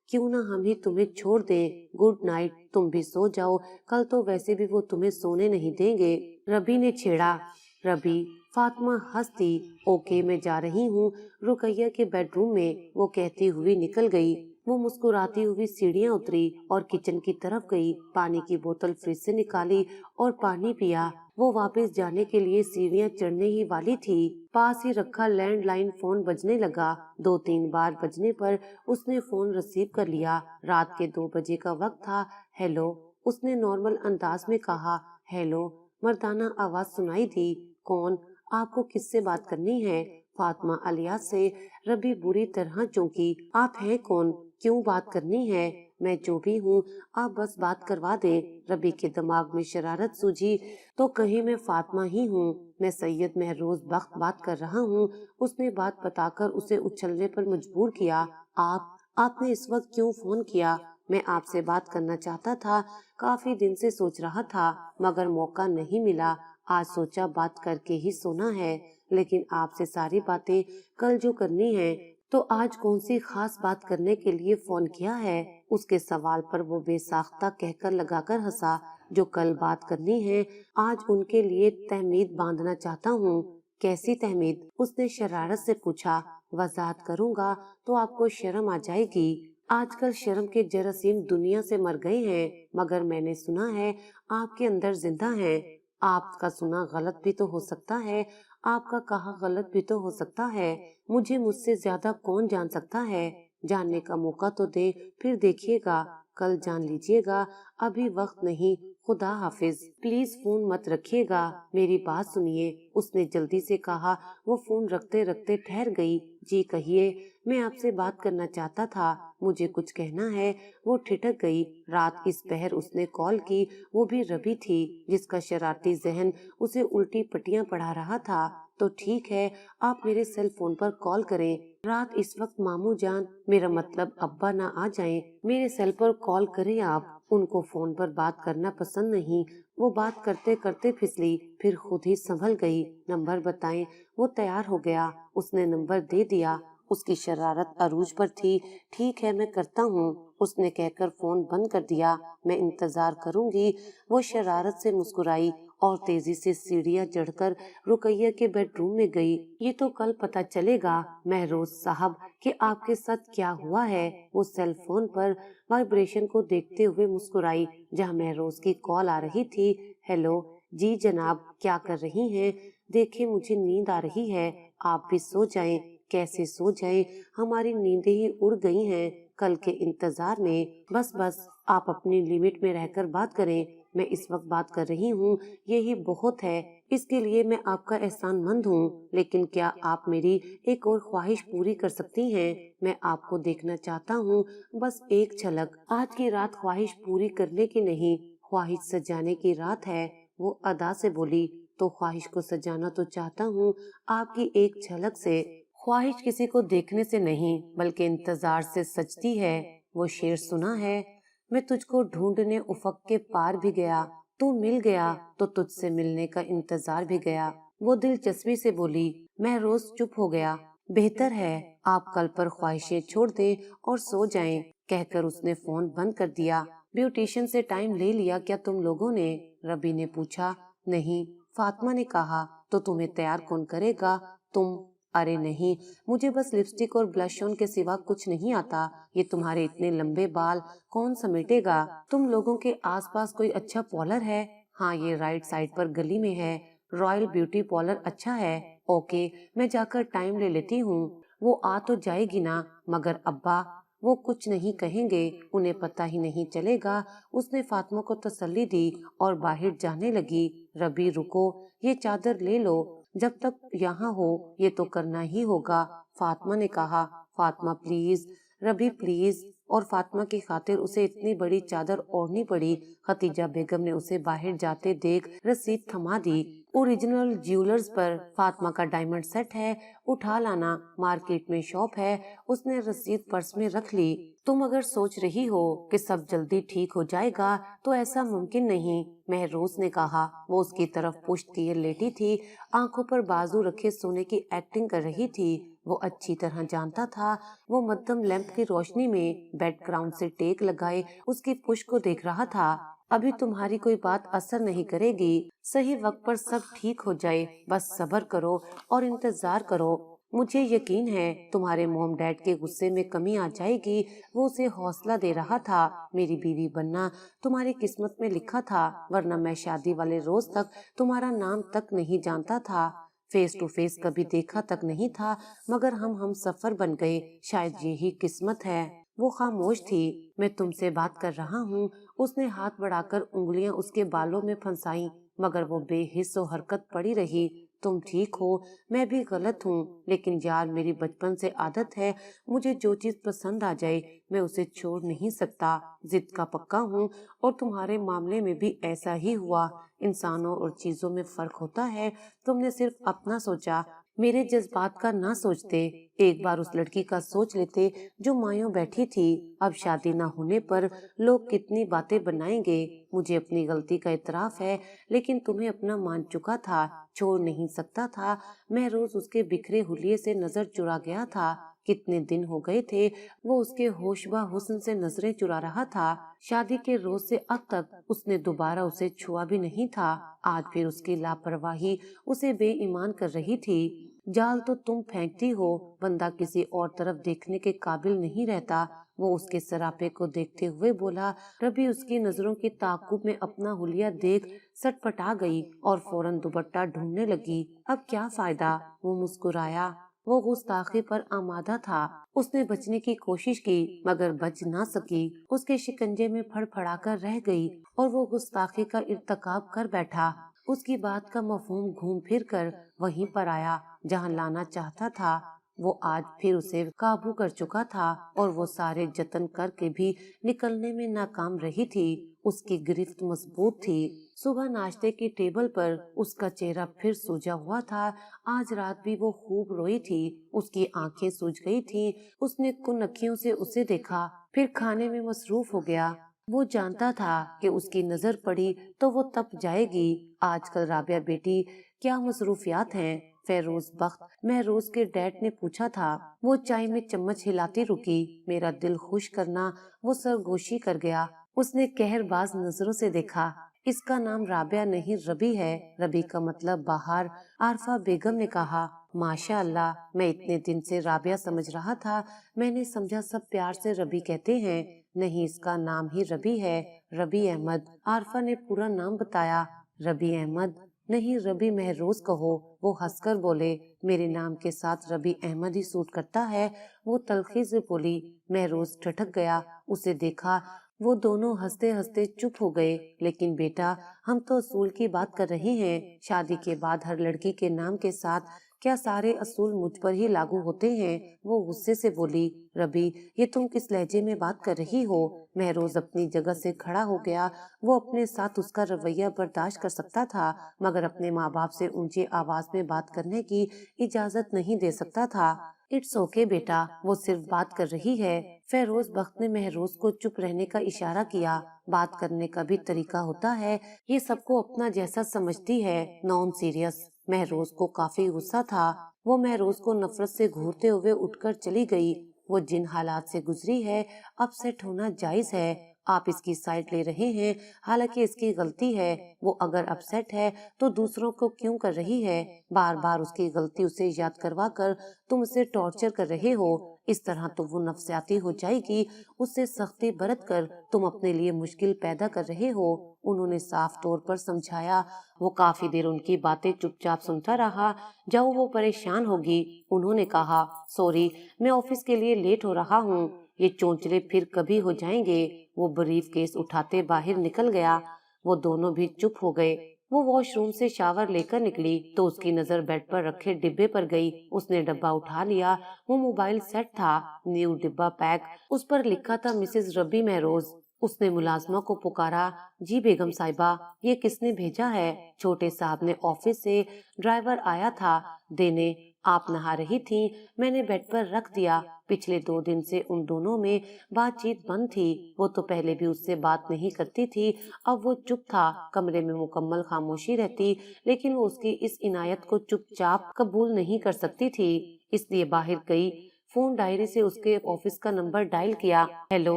क्यों ना हम ही तुम्हें छोड़ दें। गुड नाइट, तुम भी सो जाओ, कल तो वैसे भी वो तुम्हें सोने नहीं देंगे। रबी ने छेड़ा। रबी। फातिमा हंसती। ओके, मैं जा रही हूँ। रुकैया के बेडरूम में वो कहती हुई निकल गई। वो मुस्कुराती हुई सीढ़ियाँ उतरी और किचन की तरफ गई। पानी की बोतल फ्रिज से निकाली और पानी पिया। वो वापस जाने के लिए सीढ़ियाँ चढ़ने ही वाली थी। पास ही रखा लैंडलाइन फोन बजने लगा। 2-3 बार बजने पर उसने फोन रिसीव कर लिया। रात के 2 बजे का वक्त था। हेलो, उसने नॉर्मल अंदाज में कहा। हेलो, मर्दाना आवाज सुनाई दी। कौन? आपको किससे बात करनी है? फातिमा अलियास से। रबी बुरी तरह चौंकी। आप हैं कौन? क्यों बात करनी है? मैं जो भी हूँ, आप बस बात करवा दें। रबी के दिमाग में शरारत सूझी। तो कहीं मैं फातिमा ही हूँ? मैं सैयद महरोज बख्त बात कर रहा हूँ। उसने बात बताकर उसे उछलने पर मजबूर किया। आपने इस वक्त क्यों फोन किया? मैं आपसे बात करना चाहता था, काफी दिन से सोच रहा था, मगर मौका नहीं मिला। आज सोचा बात करके ही सोना है, लेकिन आपसे सारी बातें कल जो करनी है। तो आज कौन सी खास बात करने के लिए फोन किया है? उसके सवाल पर वो बेसाख्ता कहकर लगाकर हंसा। जो कल बात करनी है, आज उनके लिए तहमीद बांधना चाहता हूँ। कैसी तहमीद? उसने शरारत से पूछा। वजाहत करूँगा तो आपको शर्म आ जाएगी। आजकल शर्म के जरासीम दुनिया से मर गए हैं, मगर मैंने सुना है आपके अंदर जिंदा हैं। आपका सुना गलत भी तो हो सकता है, आपका कहा गलत भी तो हो सकता है। मुझे मुझसे ज्यादा कौन जान सकता है? जानने का मौका तो दे, फिर देखिएगा, कल जान लीजिएगा। अभी वक्त नहीं। खुदा हाफिज। प्लीज फोन मत रखिएगा, मेरी बात सुनिए, उसने जल्दी से कहा। वो फोन रखते रखते ठहर गई। जी कहिए, मैं आपसे बात करना चाहता था, मुझे कुछ कहना है। वो ठिठक गई। रात इस पहर उसने कॉल की, वो भी रबी थी, जिसका शरारती जहन उसे उल्टी पट्टियां पढ़ा रहा था। तो ठीक है, आप मेरे सेल फोन पर कॉल करें। रात इस वक्त मामू जान, मेरा मतलब अब्बा ना आ जाएं, मेरे सेल पर कॉल करें आप। उनको फोन पर बात करना पसंद नहीं। वो बात करते करते फिसली, फिर खुद ही संभल गई। नंबर बताएं। वो तैयार हो गया। उसने नंबर दे दिया। उसकी शरारत अरूज पर थी। ठीक है, मैं करता हूँ, उसने कहकर फोन बंद कर दिया। मैं इंतजार करूंगी। वो शरारत से मुस्कुराई और तेजी से सीढ़ियां चढ़कर रुकैया के बेडरूम में गई। ये तो कल पता चलेगा महरोज साहब कि आपके साथ क्या हुआ है। वो सेल फोन पर वाइब्रेशन को देखते हुए मुस्कुराई, जहाँ महरोज की कॉल आ रही थी। हेलो जी जनाब, क्या कर रही हैं? देखिए, मुझे नींद आ रही है, आप भी सो जाएं। कैसे सो जाएं, हमारी नींदें ही उड़ गई हैं कल के इंतजार में। बस बस, आप अपनी लिमिट में रहकर बात करें। मैं इस वक्त बात कर रही हूँ, यही बहुत है। इसके लिए मैं आपका एहसानमंद हूँ, लेकिन क्या आप मेरी एक और ख्वाहिश पूरी कर सकती हैं? मैं आपको देखना चाहता हूँ, बस एक झलक। आज की रात ख्वाहिश पूरी करने की नहीं, ख्वाहिश सजाने की रात है। वो अदा से बोली। तो ख्वाहिश को सजाना तो चाहता हूँ, आपकी एक झलक से। ख्वाहिश किसी को देखने से नहीं, बल्कि इंतजार से सजती है। वो शेर सुना है? मैं तुझको ढूंढने उफक के पार भी गया, तू मिल गया तो तुझसे मिलने का इंतजार भी गया। वो दिलचस्पी से बोली। मैं रोज चुप हो गया। बेहतर है आप कल पर ख्वाहिशें छोड़ दें और सो जाएं, कहकर उसने फोन बंद कर दिया। ब्यूटिशियन से टाइम ले लिया क्या तुम लोगों ने? रबी ने पूछा। नहीं, फातिमा ने कहा, तो तुम्हें तैयार कौन करेगा? तुम? अरे नहीं, मुझे बस लिपस्टिक और ब्लश ऑन के सिवा कुछ नहीं आता। ये तुम्हारे इतने लंबे बाल कौन समेटेगा? तुम लोगों के आसपास कोई अच्छा पार्लर है? हाँ, ये राइट साइड पर गली में है, रॉयल ब्यूटी पार्लर अच्छा है। ओके, मैं जाकर टाइम ले लेती हूँ। वो आ तो जाएगी ना? मगर अब्बा? वो कुछ नहीं कहेंगे, उन्हें पता ही नहीं चलेगा। उसने फातिमा को तसल्ली दी और बाहर जाने लगी। रबी रुको, ये चादर ले लो, जब तक यहाँ हो ये तो करना ही होगा, फातिमा ने कहा। Fatima please, rabi please. और फातिमा की खातिर उसे इतनी बड़ी चादर ओढ़नी पड़ी। खतीजा बेगम ने उसे बाहर जाते देख रसीद थमा दी। ओरिजिनल ज्वेलर्स पर फातिमा का डायमंड सेट है, उठा लाना, मार्केट में शॉप है। उसने रसीद पर्स में रख ली। तुम अगर सोच रही हो कि सब जल्दी ठीक हो जाएगा तो ऐसा मुमकिन नहीं, महरोज ने कहा। वो उसकी तरफ पुश्त किए लेटी थी, आंखों पर बाजू रखे सोने की एक्टिंग कर रही थी। वो अच्छी तरह जानता था। वो मध्यम लैंप की रोशनी में बैकग्राउंड से टेक लगाए उसकी पुश्त को देख रहा था। अभी तुम्हारी कोई बात असर नहीं करेगी, सही वक्त पर सब ठीक हो जाए, बस सब्र करो और इंतजार करो। मुझे यकीन है तुम्हारे मॉम डैड के गुस्से में कमी आ जाएगी। वो उसे हौसला दे रहा था। मेरी बीवी बनना तुम्हारी किस्मत में लिखा था, वरना मैं शादी वाले रोज तक तुम्हारा नाम तक नहीं जानता था, फेस टू फेस कभी देखा तक नहीं था, मगर हम सफर बन गए, शायद यही किस्मत है। वो खामोश थी। मैं तुमसे बात कर रहा हूँ। उसने हाथ बढ़ाकर उंगलियां उसके बालों में फंसाई, मगर वो बेहिस्सो हरकत पड़ी रही। तुम ठीक हो, मैं भी गलत हूँ, लेकिन यार मेरी बचपन से आदत है, मुझे जो चीज पसंद आ जाए मैं उसे छोड़ नहीं सकता, जिद का पक्का हूँ। और तुम्हारे मामले में भी ऐसा ही हुआ। इंसानों और चीजों में फर्क होता है। तुमने सिर्फ अपना सोचा, मेरे जज्बात का ना सोचते। एक बार उस लड़की का सोच लेते जो मायूं बैठी थी। अब शादी ना होने पर लोग कितनी बातें बनाएंगे। मुझे अपनी गलती का इतराफ है, लेकिन तुम्हें अपना मान चुका था, छोड़ नहीं सकता था। मैं रोज उसके बिखरे हुलिये से नजर चुरा गया था। कितने दिन हो गए थे वो उसके होशबा हुस्न से नजरें चुरा रहा था। शादी के रोज से अब तक उसने दोबारा उसे छुआ भी नहीं था। आज फिर उसकी लापरवाही उसे बेईमान कर रही थी। जाल तो तुम फेंकती हो, बंदा किसी और तरफ देखने के काबिल नहीं रहता। वो उसके सरापे को देखते हुए बोला। रबी उसकी नजरों की ताकुब में अपना हुलिया देख सटपटा गई और फौरन दुपट्टा ढूंढने लगी। अब क्या फायदा, वो मुस्कुराया। वो गुस्ताखी पर आमादा था। उसने बचने की कोशिश की मगर बच ना सकी। उसके शिकंजे में फड़फड़ाकर रह गई और वो गुस्ताखी का इर्तकाब कर बैठा। उसकी बात का मफहूम घूम फिर कर वहीं पर आया जहां लाना चाहता था। वो आज फिर उसे काबू कर चुका था और वो सारे जतन करके भी निकलने में नाकाम रही थी। उसकी गिरफ्त मजबूत थी। सुबह नाश्ते की टेबल पर उसका चेहरा फिर सूजा हुआ था। आज रात भी वो खूब रोई थी। उसकी आंखें सूज गई थी। उसने कुन अखियों से उसे देखा, फिर खाने में मसरूफ हो गया। वो जानता था कि उसकी नजर पड़ी तो वो तप जाएगी। आजकल राबिया बेटी क्या मसरूफियात हैं? फेरोज बख्त, महरोज के डैड ने पूछा था। वो चाय में चम्मच हिलाती रुकी। मेरा दिल खुश करना, वो सरगोशी कर गया। उसने कहरबाज नजरों से देखा। इसका नाम राबिया नहीं रबी है, रबी का मतलब बाहर। आरफा बेगम ने कहा। माशा अल्लाह, मैं इतने दिन से राबिया समझ रहा था। मैंने समझा सब प्यार से रबी कहते हैं। नहीं, इसका नाम ही रबी है, रबी अहमद। आरफा ने पूरा नाम बताया। रबी अहमद नहीं, रबी महरोज कहो। वो हंसकर बोले, मेरे नाम के साथ रबी अहमद ही सूट करता है। वो तलखी से बोली। महरोज ठठक गया। उसे देखा। वो दोनों हंसते हंसते चुप हो गए। लेकिन बेटा, हम तो असूल की बात कर रहे हैं। शादी के बाद हर लड़की के नाम के साथ क्या सारे असूल मुझ पर ही लागू होते हैं? वो गुस्से से बोली। रबी, ये तुम किस लहजे में बात कर रही हो? महरोज अपनी जगह से खड़ा हो गया। वो अपने साथ उसका रवैया बर्दाश्त कर सकता था, मगर अपने माँ बाप से ऊंची आवाज में बात करने की इजाजत नहीं दे सकता था। इट्स ओके बेटा, वो सिर्फ बात कर रही है। फेरोज बख्त ने महरोज को चुप रहने का इशारा किया। बात करने का भी तरीका होता है, ये सबको अपना जैसा समझती है, नॉन सीरियस। महरोज को काफी गुस्सा था। वो महरोज को नफरत से घूरते हुए उठकर चली गई। वो जिन हालात से गुजरी है, अब सेट होना जायज है। آپ اس کی سائڈ لے رہے ہیں، حالانکہ اس کی غلطی ہے۔ وہ اگر اپسیٹ ہے تو دوسروں کو کیوں کر رہی ہے؟ بار بار اس کی غلطی اسے یاد کروا کر تم اسے ٹارچر کر رہے ہو۔ اس طرح تو وہ نفسیاتی ہو جائے گی۔ اس سے سختی برت کر تم اپنے لیے مشکل پیدا کر رہے ہو۔ انہوں نے صاف طور پر سمجھایا۔ وہ کافی دیر ان کی باتیں چپ چاپ سنتا رہا۔ جب وہ پریشان ہوگی انہوں نے کہا، سوری، میں آفس کے لیے لیٹ ہو رہا ہوں۔ یہ چونچلے پھر کبھی ہو جائیں گے۔ وہ بریف کیس اٹھاتے باہر نکل گیا۔ وہ دونوں بھی چپ ہو گئے۔ وہ واش روم سے شاور لے کر نکلی تو اس کی نظر بیڈ پر رکھے ڈبے پر گئی۔ اس نے ڈبہ اٹھا لیا۔ وہ موبائل سیٹ تھا، نیو ڈبہ پیک، اس پر لکھا تھا مسز ربی مہروز۔ اس نے ملازمہ کو پکارا، جی بیگم صاحبہ، یہ کس نے بھیجا ہے؟ چھوٹے صاحب نے آفس سے ڈرائیور آیا تھا دینے، آپ نہا رہی تھیں، میں نے بیڈ پر رکھ دیا۔ پچھلے 2 دن سے ان دونوں میں بات چیت بند تھی۔ وہ تو پہلے بھی اس سے بات نہیں کرتی تھی، اب وہ چپ تھا۔ کمرے میں مکمل خاموشی رہتی، لیکن وہ اس کی اس عنایت کو چپ چاپ قبول نہیں کر سکتی تھی، اس لیے باہر گئی، فون ڈائری سے اس کے آفس کا نمبر ڈائل کیا۔ ہیلو،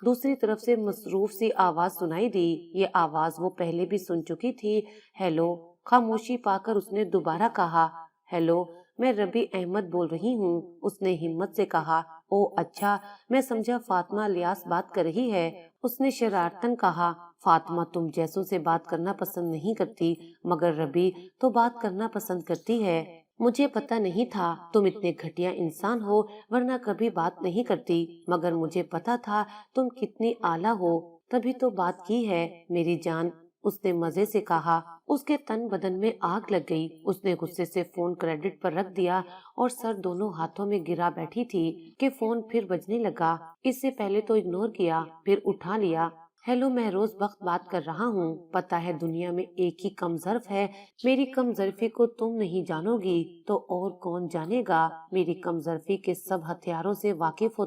دوسری طرف سے مصروف سی آواز سنائی دی۔ یہ آواز وہ پہلے بھی سن چکی تھی۔ ہیلو، خاموشی پا کر اس نے دوبارہ کہا، ہیلو، میں ربی احمد بول رہی ہوں۔ اس نے ہمت سے کہا، او اچھا، میں سمجھا فاطمہ الیاس بات کر رہی ہے۔ اس نے شرارتاً کہا، فاطمہ تم جیسوں سے بات کرنا پسند نہیں کرتی، مگر ربی تو بات کرنا پسند کرتی ہے۔ مجھے پتہ نہیں تھا تم اتنے گھٹیا انسان ہو، ورنہ کبھی بات نہیں کرتی، مگر مجھے پتہ تھا تم کتنی اعلیٰ ہو، تبھی تو بات کی ہے میری جان۔ اس نے مزے سے کہا۔ اس کے تن بدن میں آگ لگ گئی۔ اس نے غصے سے فون کریڈٹ پر رکھ دیا اور سر دونوں ہاتھوں میں گرا بیٹھی تھی کہ فون پھر بجنے لگا۔ اس سے پہلے تو اگنور کیا، پھر اٹھا لیا۔ ہیلو، میں روز وقت بات کر رہا ہوں، پتہ ہے دنیا میں ایک ہی کم ظرف ہے، میری کم ظرفی کو تم نہیں جانو گی تو اور کون جانے گا؟ میری کم ظرفی کے سب ہتھیاروں سے واقف ہو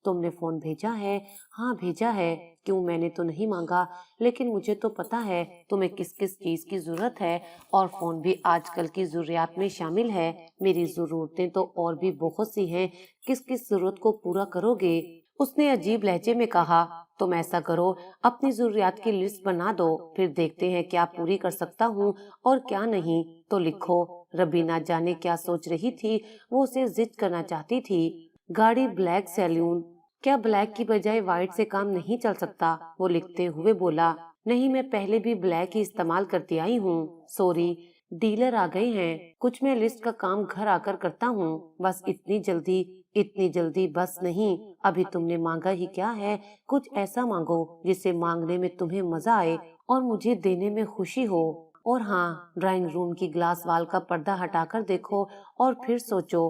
تم نے فون بھیجا ہے؟ ہاں بھیجا ہے۔ کیوں؟ میں نے تو نہیں مانگا، لیکن مجھے تو پتہ ہے تمہیں کس کس چیز کی ضرورت ہے، اور فون بھی آج کل کی ضروریات میں شامل ہے۔ میری ضرورتیں تو اور بھی بہت سی ہیں، کس کس ضرورت کو پورا کرو گے؟ اس نے عجیب لہجے میں کہا، تم ایسا کرو، اپنی ضروریات کی لسٹ بنا دو، پھر دیکھتے ہیں کیا پوری کر سکتا ہوں اور کیا نہیں، تو لکھو۔ ربی نہ جانے کیا سوچ رہی تھی، وہ اسے ضد کرنا چاہتی تھی۔ گاڑی بلیک سیلون، کیا بلیک کی بجائے وائٹ سے کام نہیں چل سکتا؟ وہ لکھتے ہوئے بولا، نہیں، میں پہلے بھی بلیک ہی استعمال کرتی آئی ہوں۔ سوری، ڈیلر آ گئے ہیں، کچھ میں لسٹ کا کام گھر آ کر کرتا ہوں، بس اتنی جلدی بس نہیں، ابھی تم نے مانگا ہی کیا ہے؟ کچھ ایسا مانگو جسے مانگنے میں تمہیں مزہ آئے اور مجھے دینے میں خوشی ہو۔ اور ہاں، ڈرائنگ روم کی گلاس وال کا پردہ ہٹا کر دیکھو اور پھر سوچو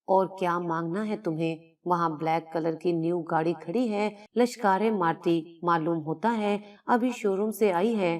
اور کیا مانگنا ہے تمہیں۔ وہاں بلیک کلر کی نیو گاڑی کھڑی ہے، لشکارے مارتی، معلوم ہوتا ہے ابھی شو روم سے آئی ہے۔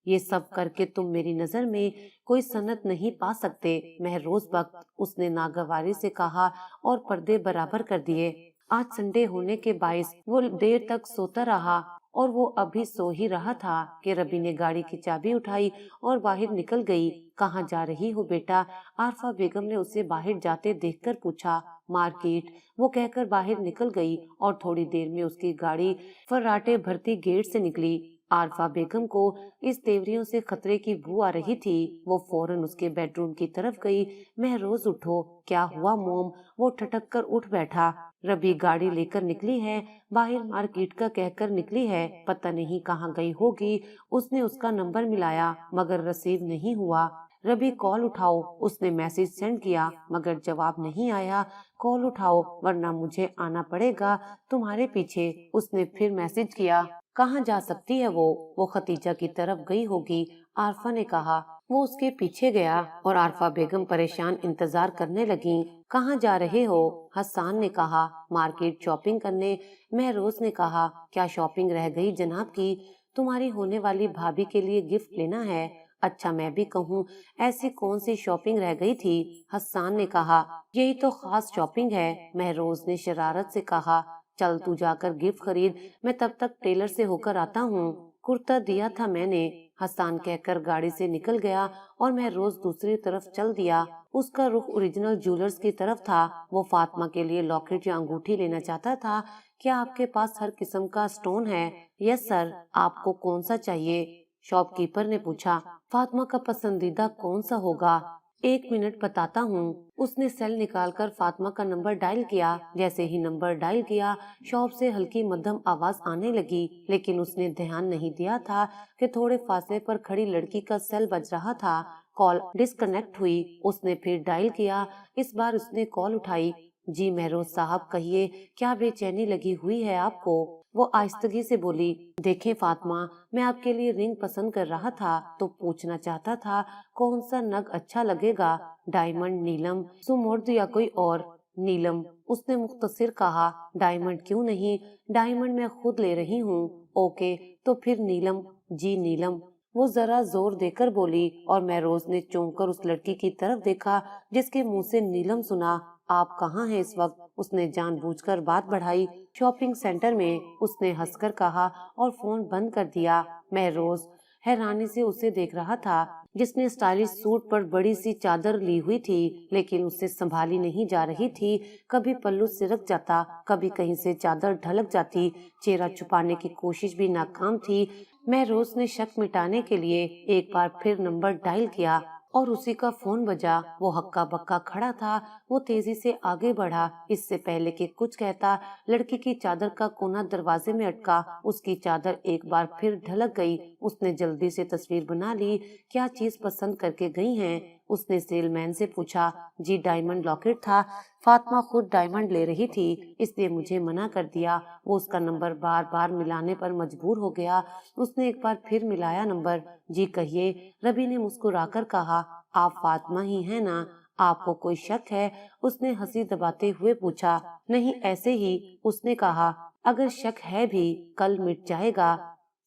یہ سب کر کے تم میری نظر میں کوئی صنعت نہیں پا سکتے مہروز بخت، اس نے ناگواری سے کہا اور پردے برابر کر دیے۔ آج سنڈے ہونے کے باعث وہ دیر تک سوتا رہا اور وہ ابھی سو ہی رہا تھا کہ ربی نے گاڑی کی چابی اٹھائی اور باہر نکل گئی۔ کہاں جا رہی ہو بیٹا؟ عارفہ بیگم نے اسے باہر جاتے دیکھ کر پوچھا۔ مارکیٹ، وہ کہہ کر باہر نکل گئی اور تھوڑی دیر میں اس کی گاڑی فراٹے بھرتی گیٹ سے نکلی۔ عارفہ بیگم کو اس تیوریوں سے خطرے کی بو آ رہی تھی۔ وہ فوراً اس کے بیڈ روم کی طرف گئی۔ مہروز اٹھو، کیا ہوا موم؟ وہ ٹھٹک کر اٹھ بیٹھا۔ ربی گاڑی لے کر نکلی ہے، باہر مارکیٹ کا کہہ کر نکلی ہے، پتہ نہیں کہاں گئی ہوگی۔ اس نے اس کا نمبر ملایا مگر ریسیو نہیں ہوا۔ ربی کال اٹھاؤ، اس نے میسج سینڈ کیا مگر جواب نہیں آیا۔ کال اٹھاؤ ورنہ مجھے آنا پڑے گا تمہارے پیچھے، اس نے پھر میسج کیا۔ کہاں جا سکتی ہے وہ ختیجہ کی طرف گئی ہوگی، عارفہ نے کہا۔ وہ اس کے پیچھے گیا اور عارفہ بیگم پریشان انتظار کرنے لگیں۔ کہاں جا رہے ہو؟ حسان نے کہا، مارکیٹ شاپنگ کرنے۔ مہروز نے کہا، کیا شاپنگ رہ گئی جناب کی؟ تمہاری ہونے والی بھابھی کے لیے گفٹ لینا ہے۔ اچھا میں بھی کہوں، ایسی کون سی شاپنگ رہ گئی تھی؟ حسان نے کہا، یہی تو خاص شاپنگ ہے۔ مہروز نے شرارت سے کہا، چل تو جا کر گفٹ خرید، میں تب تک ٹیلر سے ہو کر آتا ہوں، کرتا دیا تھا میں نے۔ حسان کہہ کر گاڑی سے نکل گیا اور مہروز دوسری طرف چل دیا۔ اس کا رخ اوریجنل جیولرز کی طرف تھا۔ وہ فاطمہ کے لیے لاکٹ یا انگوٹھی لینا چاہتا تھا کیا آپ کے پاس ہر قسم کا اسٹون ہے؟ یس سر، آپ کو کون سا چاہیے؟ شاپ کیپر نے پوچھا۔ فاطمہ کا پسندیدہ کون سا ہوگا؟ 1 منٹ بتاتا ہوں۔ اس نے سیل نکال کر فاطمہ کا نمبر ڈائل کیا۔ جیسے ہی نمبر ڈائل کیا، شاپ سے ہلکی مدھم آواز آنے لگی، لیکن اس نے دھیان نہیں دیا تھا کہ تھوڑے فاصلے پر کھڑی لڑکی کا سیل بج رہا تھا۔ کال ڈسکنیکٹ ہوئی۔ اس نے پھر ڈائل کیا۔ اس بار اس نے کال اٹھائی۔ جی مہروز صاحب کہیے، کیا بے چینی لگی ہوئی ہے آپ کو؟ وہ آہستگی سے بولی۔ دیکھیں فاطمہ، میں آپ کے لیے رنگ پسند کر رہا تھا تو پوچھنا چاہتا تھا کون سا نگ اچھا لگے گا، ڈائمنڈ، نیلم، سمرد یا کوئی اور؟ نیلم، اس نے مختصر کہا۔ ڈائمنڈ کیوں نہیں؟ ڈائمنڈ میں خود لے رہی ہوں۔ اوکے تو پھر نیلم۔ جی نیلم، وہ ذرا زور دے کر بولی، اور مہروز نے چونک کر اس لڑکی کی طرف دیکھا جس کے منہ سے نیلم سنا۔ آپ کہاں ہیں اس وقت؟ اس نے جان بوجھ کر بات بڑھائی۔ شاپنگ سینٹر میں، اس نے ہنس کر کہا اور فون بند کر دیا۔ مہروز حیرانی سے اسے دیکھ رہا تھا، جس نے اسٹائلش سوٹ پر بڑی سی چادر لی ہوئی تھی، لیکن اسے سنبھالی نہیں جا رہی تھی۔ کبھی پلو سرک جاتا، کبھی کہیں سے چادر ڈھلک جاتی، چہرہ چھپانے کی کوشش بھی ناکام تھی۔ مہروز نے شک مٹانے کے لیے ایک بار پھر نمبر ڈائل کیا اور اسی کا فون بجا۔ وہ ہکا بکا کھڑا تھا۔ وہ تیزی سے آگے بڑھا۔ اس سے پہلے کہ کچھ کہتا، لڑکی کی چادر کا کونا دروازے میں اٹکا۔ اس کی چادر ایک بار پھر ڈھلک گئی۔ اس نے جلدی سے تصویر بنا لی۔ کیا چیز پسند کر کے گئی ہیں؟ اس نے سیل مین سے پوچھا۔ جی ڈائمنڈ لاکٹ تھا۔ فاطمہ خود ڈائمنڈ لے رہی تھی، اس لیے مجھے منع کر دیا۔ وہ اس کا نمبر بار بار ملانے پر مجبور ہو گیا۔ اس نے ایک بار پھر ملایا نمبر۔ جی کہیے، ربی نے مسکرا کر کہا۔ آپ فاطمہ ہی ہیں نا؟ آپ کو کوئی شک ہے؟ اس نے ہنسی دباتے ہوئے پوچھا۔ نہیں، ایسے ہی، اس نے کہا۔ اگر شک ہے بھی کل مٹ جائے گا،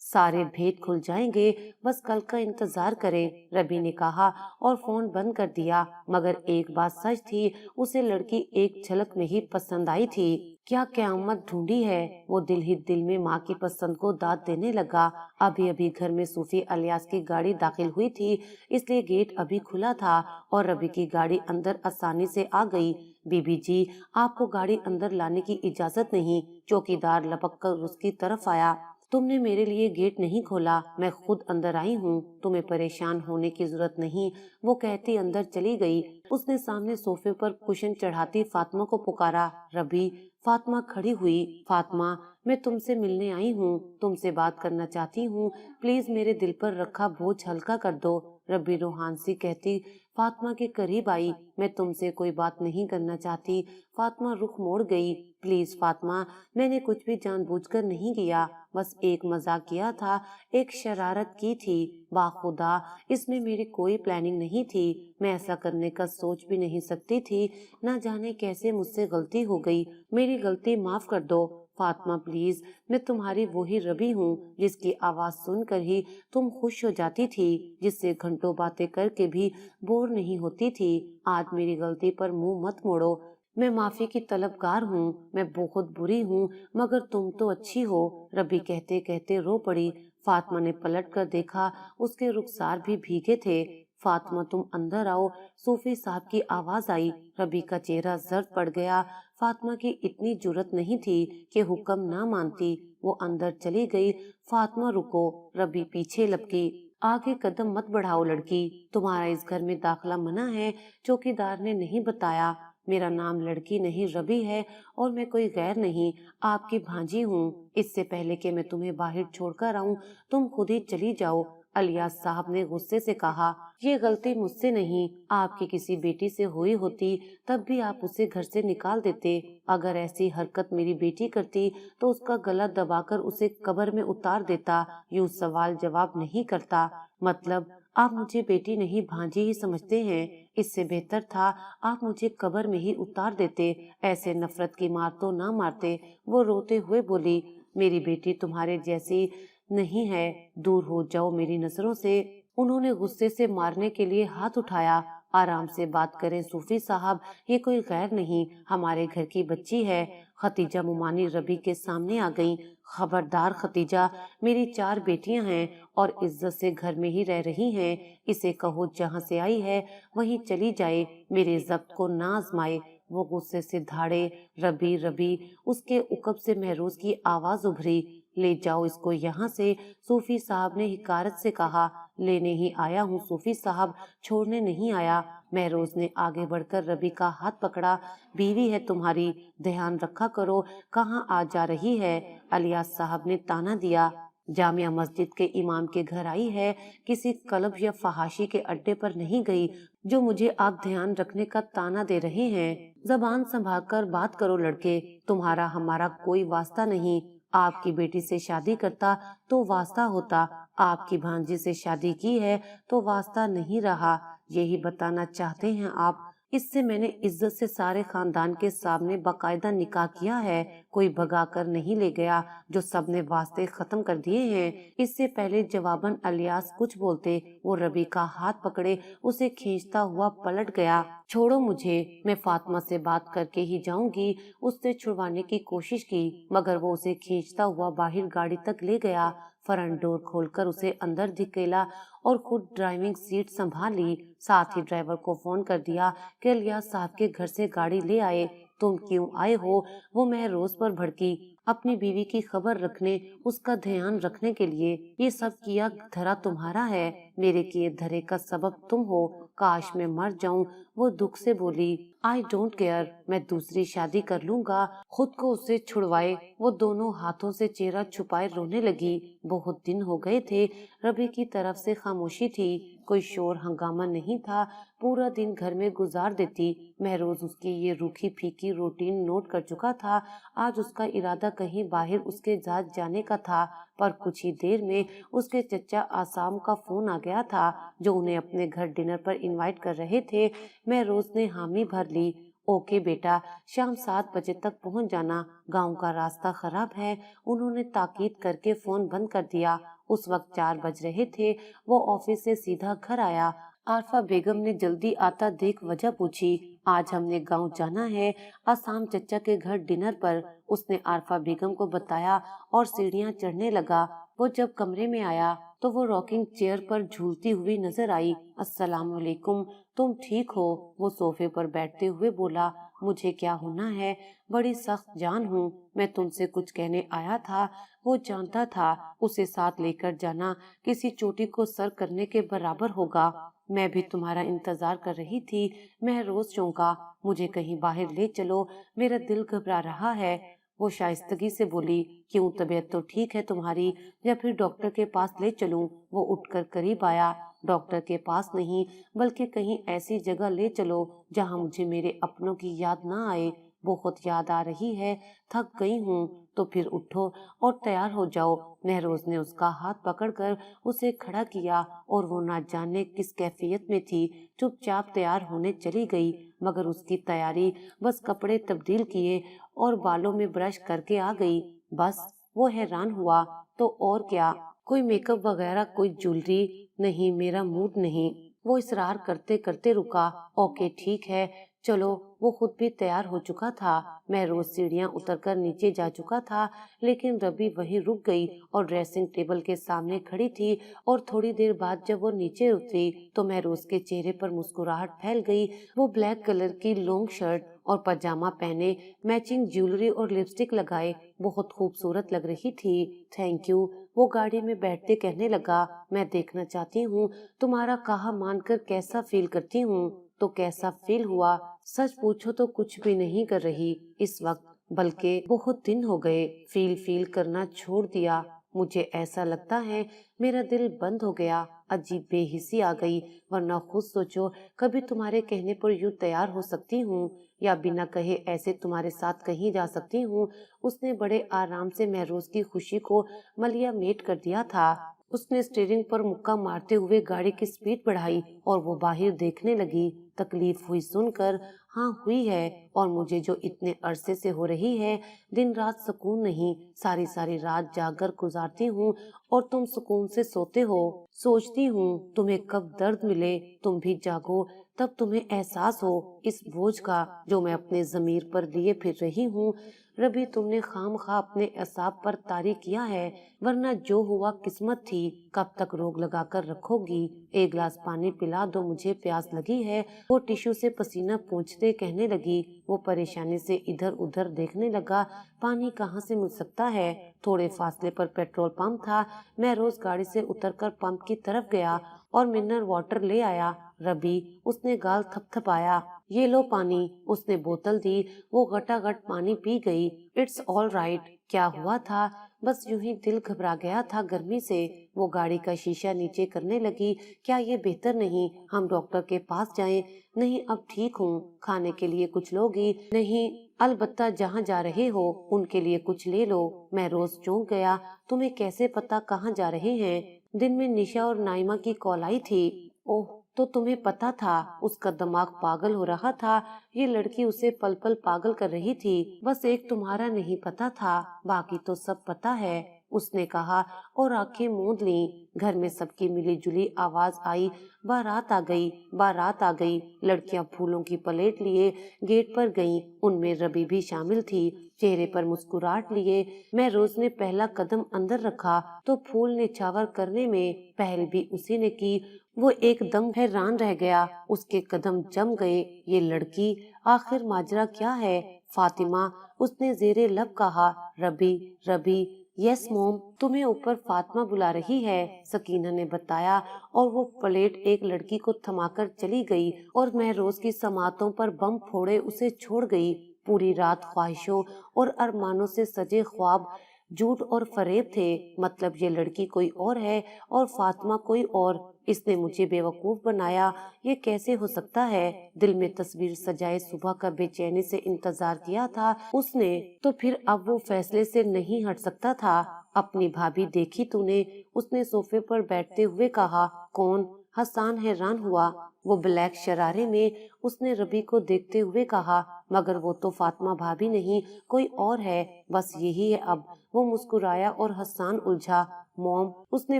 سارے بھید کھل جائیں گے، بس کل کا انتظار کریں، ربی نے کہا اور فون بند کر دیا۔ مگر ایک بات سچ تھی، اسے لڑکی ایک جھلک میں ہی پسند آئی تھی۔ کیا قیامت ڈھونڈی ہے؟ وہ دل ہی دل میں ماں کی پسند کو داد دینے لگا۔ ابھی ابھی گھر میں صوفی الیاس کی گاڑی داخل ہوئی تھی، اس لیے گیٹ ابھی کھلا تھا اور ربی کی گاڑی اندر آسانی سے آ گئی۔ بی بی جی، آپ کو گاڑی اندر لانے کی اجازت نہیں، چوکیدار لپک کر اس کی طرف آیا۔ تم نے میرے لیے گیٹ نہیں کھولا، میں خود اندر آئی ہوں، تمہیں پریشان ہونے کی ضرورت نہیں، وہ کہتی اندر چلی گئی۔ اس نے سامنے صوفے پر کشن چڑھاتی فاطمہ کو پکارا۔ ربی۔ فاطمہ کھڑی ہوئی۔ فاطمہ، میں تم سے ملنے آئی ہوں، تم سے بات کرنا چاہتی ہوں، پلیز میرے دل پر رکھا بوجھ ہلکا کر دو، ربی روحان سی کہتی فاطمہ کے قریب آئی۔ میں تم سے کوئی بات نہیں کرنا چاہتی۔ فاطمہ رخ موڑ گئی۔ پلیز فاطمہ، میں نے کچھ بھی جان بوجھ کر نہیں کیا، بس ایک مذاق کیا تھا، ایک شرارت کی تھی، باخدا اس میں میری کوئی پلاننگ نہیں تھی، میں ایسا کرنے کا سوچ بھی نہیں سکتی تھی، نہ جانے کیسے مجھ سے غلطی ہو گئی، میری غلطی معاف کر دو فاطمہ پلیز، میں تمہاری وہی ربی ہوں جس کی آواز سن کر ہی تم خوش ہو جاتی تھی، جس سے گھنٹوں باتیں کر کے بھی بور نہیں ہوتی تھی۔ آج میری غلطی پر منہ مت موڑو، میں معافی کی طلبگار ہوں، میں بہت بری ہوں، مگر تم تو اچھی ہو، ربی کہتے کہتے رو پڑی۔ فاطمہ نے پلٹ کر دیکھا، اس کے رخسار بھی بھیگے تھے۔ فاطمہ تم اندر آؤ، صوفی صاحب کی آواز آئی۔ ربی کا چہرہ زرد پڑ گیا۔ فاطمہ کی اتنی جرأت نہیں تھی کہ حکم نہ مانتی۔ وہ اندر چلی گئی۔ فاطمہ رکو، ربی پیچھے لپکی۔ آگے قدم مت بڑھاؤ لڑکی، تمہارا اس گھر میں داخلہ منع ہے، چوکیدار نے نہیں بتایا، میرا نام لڑکی نہیں ربی ہے اور میں کوئی غیر نہیں، آپ کی بھانجی ہوں، اس سے پہلے کہ میں تمہیں باہر چھوڑ کر آؤں تم خود ہی چلی جاؤ، الیاس صاحب نے غصے سے کہا۔ یہ غلطی مجھ سے نہیں، آپ کی کسی بیٹی سے ہوئی ہوتی تب بھی آپ اسے گھر سے نکال دیتے، اگر ایسی حرکت میری بیٹی کرتی تو اس کا گلا دبا کر اسے قبر میں اتار دیتا، یوں سوال جواب نہیں کرتا۔ مطلب آپ مجھے بیٹی نہیں بھانجی ہی سمجھتے ہیں؟ اس سے بہتر تھا آپ مجھے قبر میں ہی اتار دیتے، ایسے نفرت کی مار تو نہ مارتے۔ وہ روتے ہوئے بولی، میری بیٹی تمہارے جیسی نہیں ہے، دور ہو جاؤ میری نظروں سے۔ انہوں نے غصے سے مارنے کے لیے ہاتھ اٹھایا۔ آرام سے بات کریں صوفی صاحب، یہ کوئی غیر نہیں، ہمارے گھر کی بچی ہے۔ ختیجہ ممانی ربی کے سامنے آ گئیں۔ خبردار ختیجہ، میری 4 بیٹیاں ہیں اور عزت سے گھر میں ہی رہ رہی ہیں، اسے کہو جہاں سے آئی ہے وہیں چلی جائے، میرے ضبط کو نہ آزمائے۔ वो गुस्से से धाड़े, रबी रबी। उसके उकब से महरोज की आवाज उभरी, ले जाओ इसको यहाँ से। सूफी साहब ने हिकारत से कहा, लेने ही आया हूँ सूफी साहब, छोड़ने नहीं आया। महरोज ने आगे बढ़कर रबी का हाथ पकड़ा, बीवी है तुम्हारी, ध्यान रखा करो, कहाँ आ जा रही है। अलियास साहब ने ताना दिया, जामिया मस्जिद के इमाम के घर आई है, किसी क्लब या फहाशी के अड्डे पर नहीं गई जो मुझे आप ध्यान रखने का ताना दे रहे हैं। जबान संभाल कर बात करो लड़के, तुम्हारा हमारा कोई वास्ता नहीं। आपकी बेटी से शादी करता तो वास्ता होता, आपकी भांजी से शादी की है तो वास्ता नहीं रहा। यही बताना चाहते हैं आप? इससे मैंने इज्जत से सारे खानदान के सामने बाकायदा निकाह किया है, कोई भगा कर नहीं ले गया जो सबने वास्ते खत्म कर दिए हैं। इससे पहले जवाबन अलियास कुछ बोलते, वो रबी का हाथ पकड़े उसे खींचता हुआ पलट गया। छोड़ो मुझे, मैं फातिमा से बात करके ही जाऊंगी। उससे छुड़वाने की कोशिश की, मगर वो उसे खींचता हुआ बाहर गाड़ी तक ले गया। फ्रंट डोर खोलकर उसे अंदर धकेला और खुद ड्राइविंग सीट संभाल ली। साथ ही ड्राइवर को फोन कर दिया कि इलियास साहब के घर से गाड़ी ले आए। तुम क्यों आए हो? वो महरोज पर भड़की, अपनी बीवी की खबर रखने, उसका ध्यान रखने के लिए। ये सब किया धरा तुम्हारा है, मेरे किए धरे का सबब तुम हो। काश मैं मर जाऊं। वो दुख से बोली, आई डोंट केयर, मैं दूसरी शादी कर लूंगा। खुद को उससे छुड़वाए वो दोनों हाथों से चेहरा छुपाए रोने लगी। बहुत दिन हो गए थे। रबी की तरफ से खामोशी थी, कोई शोर हंगामा नहीं था। पूरा दिन घर में गुजार देती। महरोज उसकी ये रूखी फीकी रूटीन नोट कर चुका था। आज उसका इरादा कहीं बाहर उसके साथ जाने का था, पर कुछ ही देर में उसके चचा आसाम का फोन आ गया था जो उन्हें अपने घर डिनर पर इनवाइट कर रहे थे। महरोज ने हामी भर ली, ओके बेटा, शाम 7 बजे तक पहुंच जाना, गांव का रास्ता खराब है। उन्होंने ताकीद करके फोन बंद कर दिया। उस वक्त 4 बज रहे थे। वो ऑफिस से सीधा घर आया। आरफा बेगम ने जल्दी आता देख वजह पूछी, आज हमने गांव जाना है, आसाम चचा के घर डिनर पर। उसने आरफा बेगम को बताया और सीढ़ियां चढ़ने लगा। वो जब कमरे में आया तो वो रॉकिंग चेयर पर झूलती हुई नजर आई। अस्सलाम वालेकुम, तुम ठीक हो? वो सोफे पर बैठते हुए बोला, मुझे क्या होना है, बड़ी सख्त जान हूँ, मैं तुमसे कुछ कहने आया था। वो जानता था उसे साथ लेकर जाना किसी चोटी को सर करने के बराबर होगा। मैं भी तुम्हारा इंतजार कर रही थी। मैं रोज चौंका, मुझे कहीं बाहर ले चलो, मेरा दिल घबरा रहा है। वो शाइस्तगी से बोली, क्यों, तबीयत तो ठीक है तुम्हारी, या फिर डॉक्टर के पास ले चलूं? वो उठकर करीब आया, डॉक्टर के पास नहीं, बल्कि कहीं ऐसी जगह ले चलो जहां मुझे मेरे अपनों की याद ना आए। बहुत याद आ रही है, थक गई हूँ। तो फिर उठो और तैयार हो जाओ। महरोज ने उसका हाथ पकड़कर उसे खड़ा किया और वो ना जाने किस कैफियत में थी, चुपचाप तैयार होने चली गई। मगर उसकी तैयारी बस कपड़े तब्दील किए और बालों में ब्रश करके आ गई, बस। वो हैरान हुआ, तो और क्या, कोई मेकअप वगैरह, कोई ज्वेलरी नहीं, मेरा मूड नहीं। वो इसरार करते करते रुका, ओके ठीक है चलो। वो खुद भी तैयार हो चुका था। महरोज सीढ़ियां उतरकर नीचे जा चुका था, लेकिन रबी वहीं रुक गई और ड्रेसिंग टेबल के सामने खड़ी थी। और थोड़ी देर बाद जब वो नीचे उतरी तो महरोज के चेहरे पर मुस्कुराहट फैल गई। वो ब्लैक कलर की लॉन्ग शर्ट और पजामा पहने, मैचिंग ज्वेलरी और लिपस्टिक लगाए बहुत खूबसूरत लग रही थी। थैंक यू, वो गाड़ी में बैठते कहने लगा, मैं देखना चाहती हूँ तुम्हारा कहा मानकर कैसा फील करती हूँ। तो कैसा फील हुआ? सच पूछो तो कुछ भी नहीं कर रही इस वक्त, बल्कि बहुत दिन हो गए फील फील करना छोड़ दिया। मुझे ऐसा लगता है मेरा दिल बंद हो गया, अजीब बेहिसी आ गई। वरना खुद सोचो, कभी तुम्हारे कहने पर यूं तैयार हो सकती हूँ, या बिना कहे ऐसे तुम्हारे साथ कहीं जा सकती हूँ। उसने बड़े आराम से महरोज की खुशी को मलिया मेट कर दिया था। उसने स्टीयरिंग पर मुक्का मारते हुए गाड़ी की स्पीड बढ़ाई और वो बाहर देखने लगी। तकलीफ हुई सुनकर? हाँ हुई है, और मुझे जो इतने अरसे से हो रही है। दिन रात सुकून नहीं, सारी सारी रात जाकर गुजारती हूँ और तुम सुकून से सोते हो। सोचती हूँ तुम्हें कब दर्द मिले, तुम भी जागो, तब तुम्हें एहसास हो इस बोझ का जो मैं अपने जमीर पर लिए फिर रही हूँ। रबी, तुमने खामखा अपने असाब पर तारी किया है, वरना जो हुआ किस्मत थी। कब तक रोग लगाकर रखोगी? एक गिलास पानी पिला दो, मुझे प्यास लगी है। वो टिश्यू से पसीना पोंछते कहने लगी। वो परेशानी से इधर उधर देखने लगा। पानी कहाँ से मिल सकता है? थोड़े फासले पर पेट्रोल पंप था। मैं रोज गाड़ी से उतरकर पंप की तरफ गया और मिनरल वाटर ले आया। रवि, उसने गाल थपथपाया। ये लो पानी, उसने बोतल दी। वो घटाघट पानी पी गई। It's all right. क्या हुआ था? बस यूं ही दिल घबरा गया था गर्मी से। वो गाड़ी का शीशा नीचे करने लगी। क्या ये बेहतर नहीं हम डॉक्टर के पास जाएं? नहीं, अब ठीक हूँ। खाने के लिए कुछ लोगी? नहीं, अलबत्ता जहाँ जा रहे हो उनके लिए कुछ ले लो। मैं रोज चौंक गया। तुम्हें कैसे पता कहाँ जा रहे हैं? दिन में निशा और नाइमा की कॉल आई थी। ओह, तो तुम्हें पता था? उसका दिमाग पागल हो रहा था। ये लड़की उसे पल पल पागल कर रही थी। बस एक तुम्हारा नहीं पता था, बाकी तो सब पता है, उसने कहा और आंखें मूंद लीं। घर में सबकी मिली जुली आवाज आई, बारात आ गई, बारात आ गई। लड़कियां फूलों की प्लेट लिए गेट पर गईं। उनमें रवि भी शामिल थी। चेहरे पर मुस्कुराहट लिए मैं रोज ने पहला कदम अंदर रखा तो फूल निछावर करने में पहल भी उसी ने की। वो एकदम हैरान रह गया। उसके कदम जम गए। ये लड़की, आखिर माजरा क्या है? फातिमा, उसने जेरे लब कहा। रवि, रवि। यस मोम, तुम्हें ऊपर फातिमा बुला रही है, सकीना ने बताया। और वो प्लेट एक लड़की को थमाकर चली गई और मैं रोज की समातों पर बम फोड़े उसे छोड़ गई। पूरी रात ख्वाहिशों और अरमानों से सजे ख्वाब झूठ और फरेब थे। मतलब ये लड़की कोई और है और फातिमा कोई और। इसने मुझे बेवकूफ बनाया। ये कैसे हो सकता है? दिल में तस्वीर सजाए सुबह का बेचैनी से इंतजार किया था उसने, तो फिर अब वो फैसले से नहीं हट सकता था। अपनी भाभी देखी तूने? उसने सोफे पर बैठते हुए कहा। कौन? हसन हैरान हुआ। वो ब्लैक शरारे में, उसने रवि को देखते हुए कहा। मगर वो तो फातिमा भाभी नहीं, कोई और है। बस यही है अब। वो मुस्कुराया और हसन उलझा। मॉम, उसने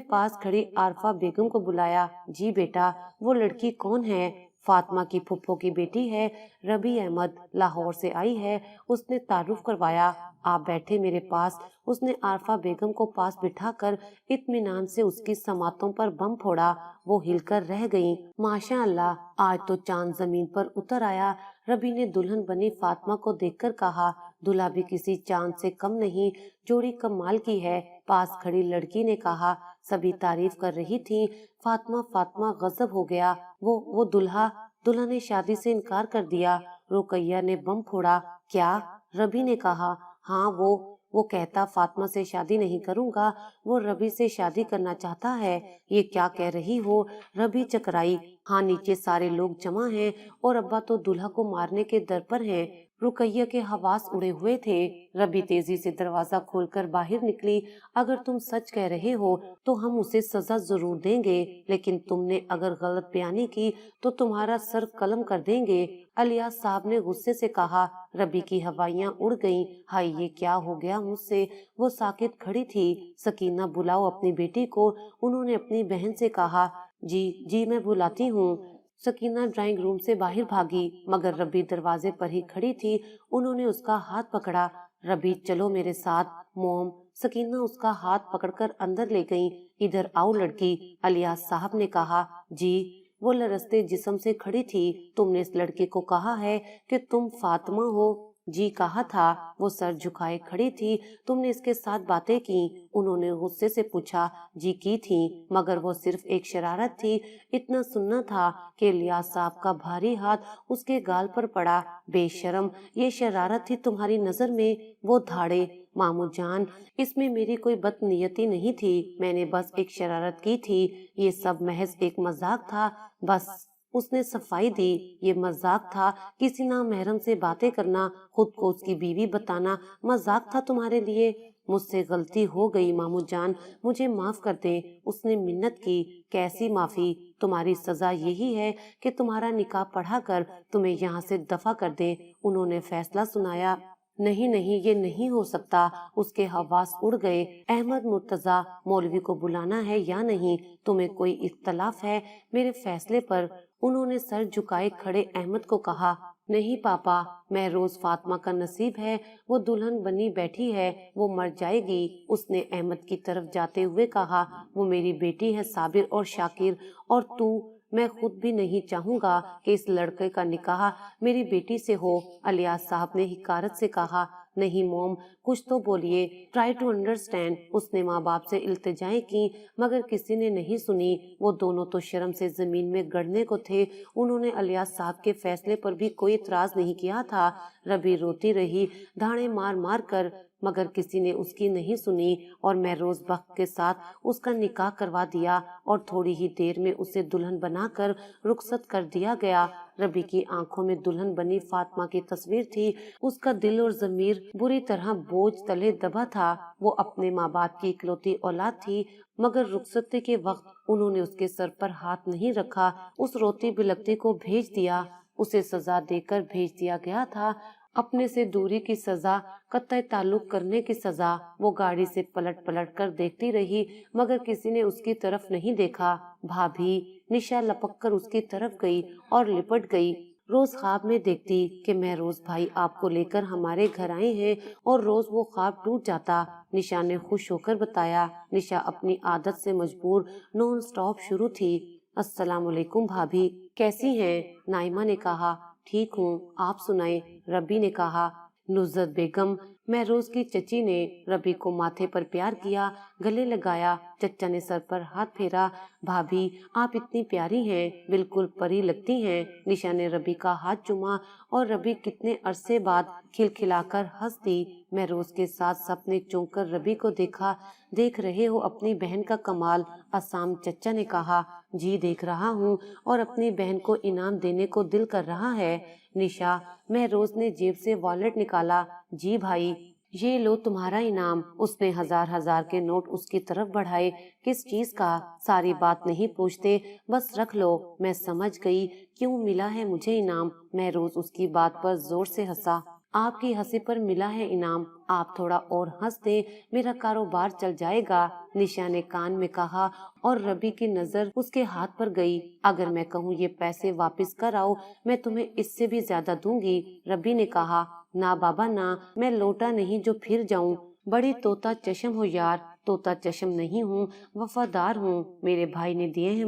पास खड़ी आरफा बेगम को बुलाया। जी बेटा। वो लड़की कौन है? फातिमा की फुफ्फो की बेटी है, रबी अहमद, लाहौर से आई है, उसने तारुफ करवाया। आप बैठे मेरे पास। उसने आरफा बेगम को पास बिठाकर इत्मीनान से उसकी समातों पर बम फोड़ा। वो हिलकर रह गईं। माशा अल्लाह, आज तो चांद जमीन पर उतर आया। रबी ने दुल्हन बनी फातिमा को देखकर कहा। दूल्हा भी किसी चांद से कम नहीं, जोड़ी कमाल की है। पास खड़ी लड़की ने कहा। सभी तारीफ कर रही थी। फातिमा फातिमा गजब हो गया। वो दूल्हा ने शादी से इनकार कर दिया। रुकैया ने बम फोड़ा। क्या? रबी ने कहा। हाँ, वो कहता फातिमा से शादी नहीं करूंगा, वो रबी से शादी करना चाहता है। ये क्या कह रही हो? रबी चकराई। हाँ, नीचे सारे लोग जमा हैं और अब्बा तो दूल्हा को मारने के दर पर हैं। रुकैया के हवास उड़े हुए थे। रबी तेजी से दरवाजा खोलकर बाहर निकली। अगर तुम सच कह रहे हो तो हम उसे सजा जरूर देंगे, लेकिन तुमने अगर गलत बयानी की तो तुम्हारा सर कलम कर देंगे, अलियास साहब ने गुस्से से कहा। रबी की हवाइयां उड़ गईं। हाय, ये क्या हो गया मुझसे? वो साकित खड़ी थी। सकीना, बुलाओ अपनी बेटी को, उन्होंने अपनी बहन से कहा। जी जी, मैं बुलाती हूँ। सकीना ड्राइंग रूम से बाहर भागी, मगर रबी दरवाजे पर ही खड़ी थी। उन्होंने उसका हाथ पकड़ा। रबी, चलो मेरे साथ। मोम। सकीना उसका हाथ पकड़कर अंदर ले गई। इधर आओ लड़की, अलियास साहब ने कहा। जी। वो लरसते जिस्म से खड़ी थी। तुमने इस लड़के को कहा है कि तुम फातिमा हो? जी, कहा था। वो सर झुकाए खड़ी थी। तुमने इसके साथ बातें की? उन्होंने गुस्से से पूछा। जी, की थी, मगर वो सिर्फ एक शरारत थी। इतना सुनना था कि इलियास साहब का भारी हाथ उसके गाल पर पड़ा। बेशरम, ये शरारत थी तुम्हारी नजर में? वो धाड़े। मामू जान, इसमें मेरी कोई बदनीयती नहीं थी, मैंने बस एक शरारत की थी। ये सब महज एक मजाक था, बस। उसने सफाई दी। ये मजाक था? किसी नामहरम से बातें करना, खुद को उसकी बीवी बताना मजाक था तुम्हारे लिए? मुझसे गलती हो गई मामू जान, मुझे माफ कर दें। उसने मिन्नत की। कैसी माफी? तुम्हारी सजा यही है कि तुम्हारा निकाह पढ़ाकर तुम्हें यहाँ से दफा कर दें। उन्होंने फैसला सुनाया। नहीं नहीं, ये नहीं हो सकता। उसके हवास उड़ गए। अहमद मुर्तजा, मौलवी को बुलाना है या नहीं? तुम्हें कोई इख्तलाफ है मेरे फैसले पर? उन्होंने सर झुकाए खड़े अहमद को कहा। नहीं पापा, महरोज फातिमा का नसीब है, वो दुल्हन बनी बैठी है, वो मर जाएगी। उसने अहमद की तरफ जाते हुए कहा, वो मेरी बेटी है साबिर और शाकिर, और तू, मैं खुद भी नहीं चाहूंगा कि इस लड़के का निकाह मेरी बेटी से हो। अलियास साहब ने हिकारत से कहा, नहीं मोम, कुछ तो बोलिए, ट्राई टू अंडरस्टैंड। उसने माँ बाप से इल्तिजाएं की मगर किसी ने नहीं सुनी। वो दोनों तो शर्म से जमीन में गड़ने को थे। उन्होंने अलियास साहब के फैसले पर भी कोई इतराज नहीं किया था। रबी रोती रही, धाड़े मार मार कर, मगर किसी ने उसकी नहीं सुनी और महरोज बख्त के साथ उसका निकाह करवा दिया और थोड़ी ही देर में उसे दुल्हन बनाकर रुखसत कर दिया गया। रबी की आंखों में दुल्हन बनी फातिमा की तस्वीर थी। उसका दिल और जमीर बुरी तरह बोझ तले दबा था। वो अपने माँ बाप की इकलौती औलाद थी, मगर रुखसती के वक्त उन्होंने उसके सर पर हाथ नहीं रखा। उस रोती बिलखती को भेज दिया। उसे सजा देकर भेज दिया गया था, अपने से दूरी की सजा, कत्ई ताल्लुक करने की सजा। वो गाड़ी से पलट पलट कर देखती रही मगर किसी ने उसकी तरफ नहीं देखा। भाभी, निशा लपक कर उसकी तरफ गई और लिपट गई। रोज ख्वाब में देखती कि महरोज भाई आपको लेकर हमारे घर आए हैं, और रोज वो ख्वाब टूट जाता। निशा ने खुश होकर बताया। निशा अपनी आदत से मजबूर नॉन स्टॉप शुरू थी। अस्सलाम वालेकुम भाभी, कैसी हैं? नाइमा ने कहा, ठीक हूँ, आप सुनाए? रबी ने कहा। नुज़रत बेगम, महरोज की चची ने रबी को माथे पर प्यार किया, गले लगाया। चचा ने सर पर हाथ फेरा। भाभी, आप इतनी प्यारी हैं, बिल्कुल परी लगती हैं। निशा ने रबी का हाथ चूमा और रबी कितने अरसे बाद खिलखिलाकर हंस दी। महरोज के साथ सबने चौंक कर रबी को देखा। देख रहे हो अपनी बहन का कमाल? असाम चचा ने कहा, जी देख रहा हूँ, और अपनी बहन को इनाम देने को दिल कर रहा है। निशा, महरोज ने जेब से वॉलेट निकाला। जी भाई, ये लो तुम्हारा इनाम। उसने हजार हजार के नोट उसकी तरफ बढ़ाए। किस चीज का? सारी बात नहीं पूछते, बस रख लो, मैं समझ गई क्यों मिला है मुझे इनाम। महरोज उसकी बात पर जोर से हंसा। आपकी हंसी पर मिला है इनाम, आप थोड़ा और हंस दे, मेरा कारोबार चल जाएगा। निशा ने कान में कहा और रबी की नजर उसके हाथ पर गई। अगर मैं कहूँ ये पैसे वापस कर आओ, मैं तुम्हें इससे भी ज्यादा दूंगी। रबी ने कहा, ना बाबा ना, मैं लौटा नहीं जो फिर जाऊं। बड़ी तोता चशम हो यार। तोता चशम नहीं हूँ, वफादार हूँ। मेरे भाई ने दिए हैं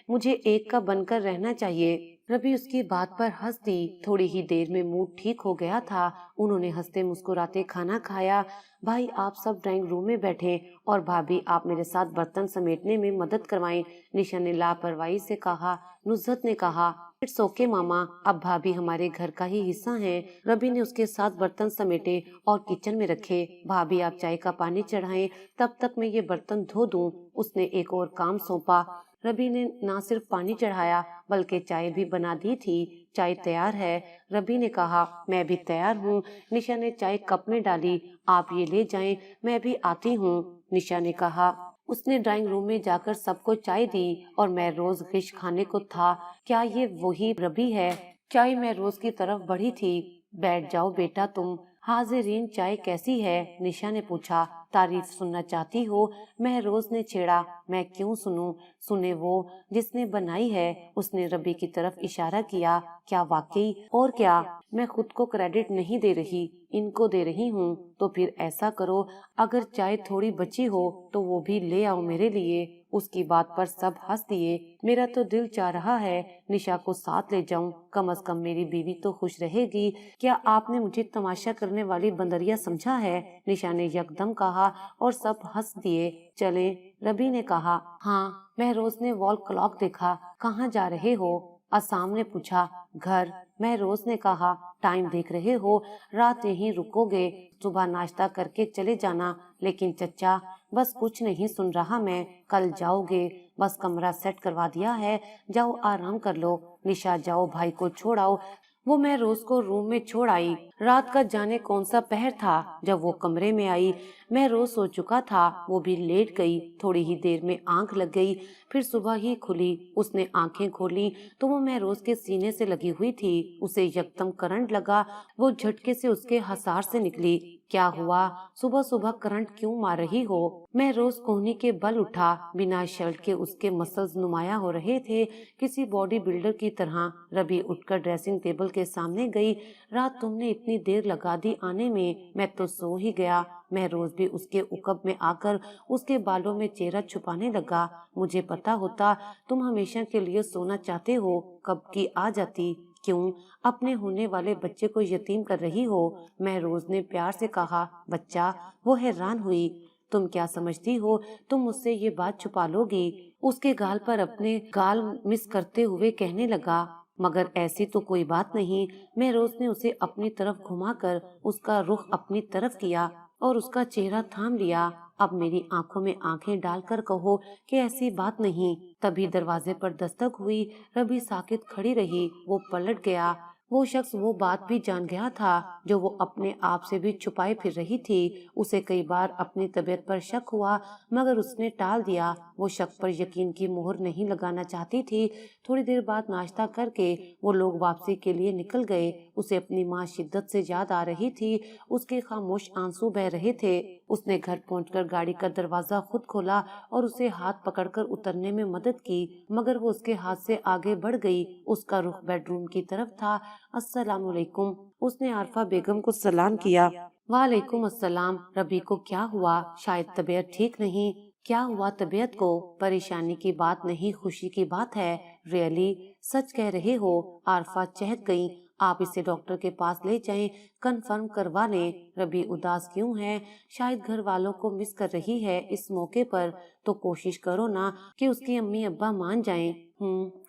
मुझे एक का बनकर रहना चाहिए। रबी उसकी बात पर हंस दी। थोड़ी ही देर में मूड ठीक हो गया था। उन्होंने हंसते मुस्कुराते खाना खाया। भाई, आप सब ड्राइंग रूम में बैठे और भाभी आप मेरे साथ बर्तन समेटने में मदद करवाएं। निशा ने लापरवाही से कहा। नुज़रत ने कहा, इट्स ओके मामा, अब भाभी हमारे घर का ही हिस्सा है। रबी ने उसके साथ बर्तन समेटे और किचन में रखे। भाभी आप चाय का पानी चढ़ाएं, तब तक मैं ये बर्तन धो दूं। उसने एक और काम सौंपा। रबी ने न सिर्फ पानी चढ़ाया बल्कि चाय भी बना दी थी। चाय तैयार है। रबी ने कहा, मैं भी तैयार हूँ। निशा ने चाय कप में डाली। आप ये ले जाएं, मैं भी आती हूँ, निशा ने कहा। उसने ड्राइंग रूम में जाकर सबको चाय दी और मैं रोज गिश खाने को था। क्या ये वही रबी है? चाय मैं रोज की तरफ बढ़ी थी। बैठ जाओ बेटा तुम। हाजिरीन, चाय कैसी है? निशा ने पूछा। तारीफ सुनना चाहती हो? महरोज ने छेड़ा। मैं क्यों सुनूं? सुने वो जिसने बनाई है। उसने रबी की तरफ इशारा किया। क्या वाकई? और क्या? मैं खुद को क्रेडिट नहीं दे रही, इनको दे रही हूँ। तो फिर ऐसा करो, अगर चाय थोड़ी बची हो तो वो भी ले आओ मेरे लिए। उसकी बात पर सब हंस दिए। मेरा तो दिल चाह रहा है निशा को साथ ले जाऊं, कम से कम मेरी बीवी तो खुश रहेगी। क्या आपने मुझे तमाशा करने वाली बंदरिया समझा है? निशा ने यकदम कहा और सब हंस दिए। चले, रबी ने कहा। हाँ, महरोज ने वॉल क्लॉक देखा। कहाँ जा रहे हो? असाम ने पूछा। घर, महरोज ने कहा। टाइम देख रहे हो? रात यहीं रुकोगे? सुबह नाश्ता करके चले जाना। लेकिन चचा, बस कुछ नहीं सुन रहा मैं। कल जाओगे? बस कमरा सेट करवा दिया है, जाओ आराम कर लो। निशा, जाओ भाई को छोड़ाओ। वो महरोज को रूम में छोड़ आई। रात का जाने कौन सा पहर था जब वो कमरे में आई। महरोज सो चुका था, वो भी लेट गई। थोड़ी ही देर में आंख लग गई, फिर सुबह ही खुली। उसने आंखें खोली तो वो महरोज के सीने से लगी हुई थी। उसे यकदम करंट लगा। वो झटके से उसके हसार से निकली। کیا ہوا؟ صبح صبح کرنٹ کیوں مار رہی ہو؟ مہروز کوہنی کے بل اٹھا، بنا شرٹ کے اس کے مسلز نمایاں ہو رہے تھے، کسی باڈی بلڈر کی طرح۔ ربی اٹھ کر ڈریسنگ ٹیبل کے سامنے گئی۔ رات تم نے اتنی دیر لگا دی آنے میں تو سو ہی گیا۔ مہروز بھی اس کے عقب میں آ کر اس کے بالوں میں چہرہ چھپانے لگا۔ مجھے پتا ہوتا تم ہمیشہ کے لیے سونا چاہتے ہو، کب کی آ جاتی۔ کیوں اپنے ہونے والے بچے کو یتیم کر رہی ہو؟ مہروز نے پیار سے کہا۔ بچہ؟ وہ حیران ہوئی۔ تم کیا سمجھتی ہو تم مجھ سے یہ بات چھپا لو گی؟ اس کے گال پر اپنے گال مس کرتے ہوئے کہنے لگا۔ مگر ایسی تو کوئی بات نہیں۔ مہروز نے اسے اپنی طرف گھما کر اس کا رخ اپنی طرف کیا اور اس کا چہرہ تھام لیا۔ اب میری آنکھوں میں آنکھیں ڈال کر کہو کہ ایسی بات نہیں۔ تبھی دروازے پر دستک ہوئی۔ ربی ساکت کھڑی رہی۔ وہ پلٹ گیا۔ وہ شخص وہ بات بھی جان گیا تھا جو وہ اپنے آپ سے بھی چھپائے پھر رہی تھی۔ اسے کئی بار اپنی طبیعت پر شک ہوا مگر اس نے ٹال دیا۔ وہ شک پر یقین کی مہر نہیں لگانا چاہتی تھی۔ تھوڑی دیر بعد ناشتہ کر کے وہ لوگ واپسی کے لیے نکل گئے۔ اسے اپنی ماں شدت سے یاد آ رہی تھی۔ اس کے خاموش آنسو بہہ رہے تھے۔ اس نے گھر پہنچ کر گاڑی کا دروازہ خود کھولا اور اسے ہاتھ پکڑ کر اترنے میں مدد کی مگر وہ اس کے ہاتھ سے آگے بڑھ گئی۔ اس کا رخ بیڈ روم کی طرف تھا۔ السلام علیکم، اس نے عارفہ بیگم کو سلام کیا۔ وعلیکم السلام۔ ربی کو کیا ہوا؟ شاید طبیعت ٹھیک نہیں۔ کیا ہوا طبیعت کو؟ پریشانی کی بات نہیں، خوشی کی بات ہے۔ ریئلی؟ سچ کہہ رہے ہو؟ عارفہ چہک گئی۔ آپ اسے ڈاکٹر کے پاس لے جائیں، کنفرم کروا لیں۔ ربی اداس کیوں ہے؟ شاید گھر والوں کو مس کر رہی ہے اس موقع پر۔ تو کوشش کرو نا کہ اس کی امی ابا مان جائیں۔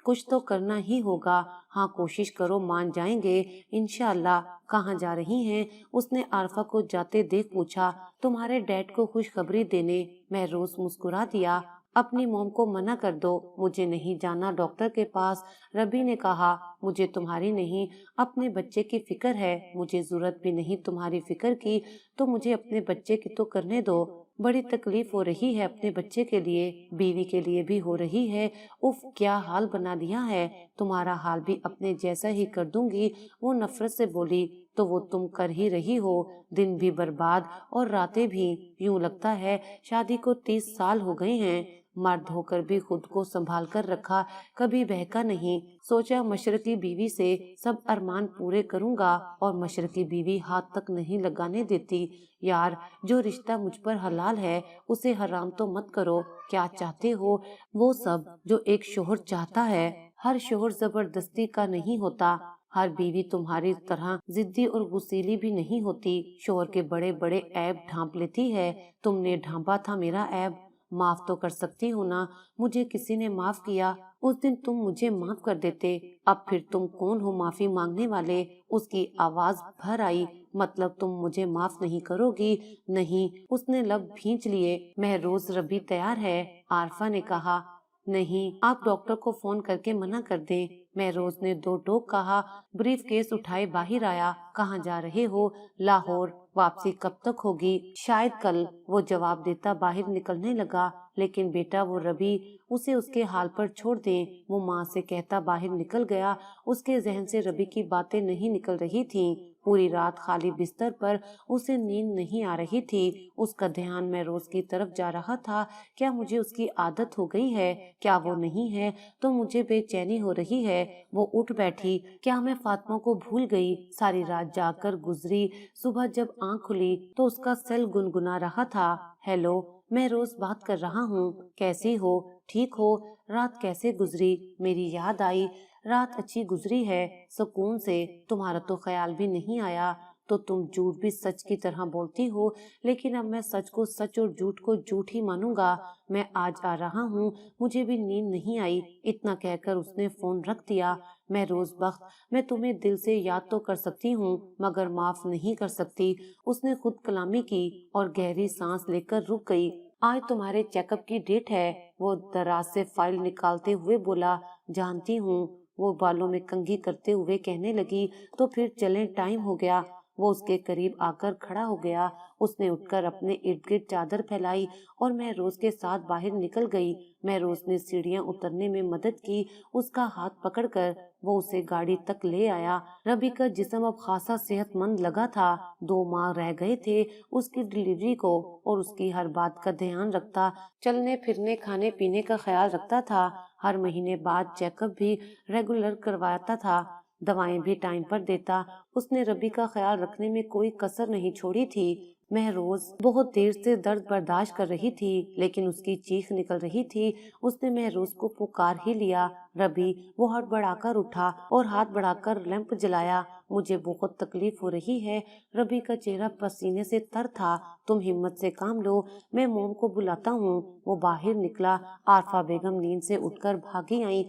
کچھ تو کرنا ہی ہوگا۔ ہاں کوشش کرو، مان جائیں گے انشاءاللہ۔ کہاں جا رہی ہیں؟ اس نے عارفہ کو جاتے دیکھ پوچھا۔ تمہارے ڈیڈ کو خوشخبری دینے۔ مہروز مسکرا دیا۔ اپنی موم کو منع کر دو، مجھے نہیں جانا ڈاکٹر کے پاس۔ ربی نے کہا۔ مجھے تمہاری نہیں اپنے بچے کی فکر ہے۔ مجھے ضرورت بھی نہیں تمہاری فکر کی، تو مجھے اپنے بچے کی تو کرنے دو۔ بڑی تکلیف ہو رہی ہے اپنے بچے کے لیے، بیوی کے لیے بھی ہو رہی ہے۔ اف کیا حال بنا دیا ہے۔ تمہارا حال بھی اپنے جیسا ہی کر دوں گی۔ وہ نفرت سے بولی۔ تو وہ تم کر ہی رہی ہو، دن بھی برباد اور راتیں بھی۔ یوں لگتا ہے شادی کو 30 سال ہو گئے ہیں، مرد ہو کر بھی خود کو سنبھال کر رکھا، کبھی بہکا نہیں۔ سوچا مشرقی بیوی سے سب ارمان پورے کروں گا اور مشرقی بیوی ہاتھ تک نہیں لگانے دیتی۔ یار جو رشتہ مجھ پر حلال ہے اسے حرام تو مت کرو۔ کیا چاہتے ہو؟ وہ سب جو ایک شوہر چاہتا ہے۔ ہر شوہر زبردستی کا نہیں ہوتا، ہر بیوی تمہاری طرح ضدی اور غصیلی بھی نہیں ہوتی۔ شوہر کے بڑے بڑے عیب ڈھانپ لیتی ہے۔ تم نے ڈھانپا تھا میرا عیب؟ معاف تو کر سکتی ہوں نا، مجھے کسی نے معاف کیا، اس دن تم مجھے معاف کر دیتے۔ اب پھر تم کون ہو معافی مانگنے والے؟ اس کی آواز بھر آئی۔ مطلب تم مجھے معاف نہیں کرو گی؟ نہیں، اس نے لب بھینچ لیے۔ مہروز ربی تیار ہے؟ عارفہ نے کہا۔ نہیں، آپ ڈاکٹر کو فون کر کے منع کر دیں۔ مہروز نے دو ٹوک کہا۔ بریف کیس اٹھائے باہر آیا۔ کہاں جا رہے ہو؟ لاہور۔ واپسی کب تک ہوگی؟ شاید کل، وہ جواب دیتا باہر نکلنے لگا۔ لیکن بیٹا وہ ربی، اسے اس کے حال پر چھوڑ دیں، وہ ماں سے کہتا باہر نکل گیا۔ اس کے ذہن سے ربی کی باتیں نہیں نکل رہی تھیں۔ پوری رات خالی بستر پر اسے نیند نہیں آ رہی تھی۔ اس کا دھیان مہروز کی طرف جا رہا تھا۔ کیا مجھے اس کی عادت ہو گئی ہے؟ کیا وہ نہیں ہے تو مجھے بے چینی ہو رہی ہے؟ وہ اٹھ بیٹھی۔ کیا میں فاطمہ کو بھول گئی؟ ساری رات جاگ کر گزری۔ صبح جب آنکھ کھلی تو اس کا سیل گنگنا رہا تھا۔ ہیلو، میں روز بات کر رہا ہوں، کیسی ہو؟ ٹھیک ہو؟ رات کیسے گزری؟ میری یاد آئی۔ رات اچھی گزری ہے، سکون سے۔ تمہارا تو خیال بھی نہیں آیا، تو تم جھوٹ بھی سچ کی طرح بولتی ہو۔ لیکن اب میں سچ کو سچ اور جھوٹ کو جھوٹ ہی مانوں گا۔ میں آج آ رہا ہوں، مجھے بھی نیند نہیں آئی۔ اتنا کہہ کر اس نے فون رکھ دیا۔ مہروز بخت، میں تمہیں دل سے یاد تو کر سکتی ہوں مگر معاف نہیں کر سکتی۔ اس نے خود کلامی کی اور گہری سانس لے کر رک گئی۔ آج تمہارے چیک اپ کی ڈیٹ ہے، وہ دراز سے فائل نکالتے ہوئے بولا۔ جانتی ہوں، وہ بالوں میں کنگھی کرتے ہوئے کہنے لگی۔ تو پھر چلیں، ٹائم ہو گیا۔ وہ اس کے قریب آ کر کھڑا ہو گیا۔ اس نے اٹھ کر اپنے ارد گرد چادر پھیلائی اور مہروز کے ساتھ باہر نکل گئی۔ مہروز نے سیڑھیاں اترنے میں مدد کی۔ اس کا ہاتھ پکڑ کر وہ اسے گاڑی تک لے آیا۔ ربی کا جسم اب خاصا صحت مند لگا تھا۔ 2 ماہ رہ گئے تھے اس کی ڈلیوری کو اور اس کی ہر بات کا دھیان رکھتا، چلنے پھرنے، کھانے پینے کا خیال رکھتا تھا۔ ہر مہینے بعد چیک اپ بھی ریگولر کرواتا تھا، دوائیں بھی ٹائم پر دیتا۔ اس نے ربی کا خیال رکھنے میں کوئی کسر نہیں چھوڑی تھی۔ مہروز بہت دیر سے درد برداشت کر رہی تھی لیکن اس کی چیخ نکل رہی تھی۔ اس نے مہروز کو پکار ہی لیا، ربی! وہ ہڑبڑا کر اٹھا اور ہاتھ بڑھا کر لیمپ جلایا۔ مجھے بہت تکلیف ہو رہی ہے۔ ربی کا چہرہ پسینے سے تر تھا۔ تم ہمت سے کام لو، میں موم کو بلاتا ہوں۔ وہ باہر نکلا۔ عارفہ بیگم نیند سے اٹھ کر بھاگی آئیں۔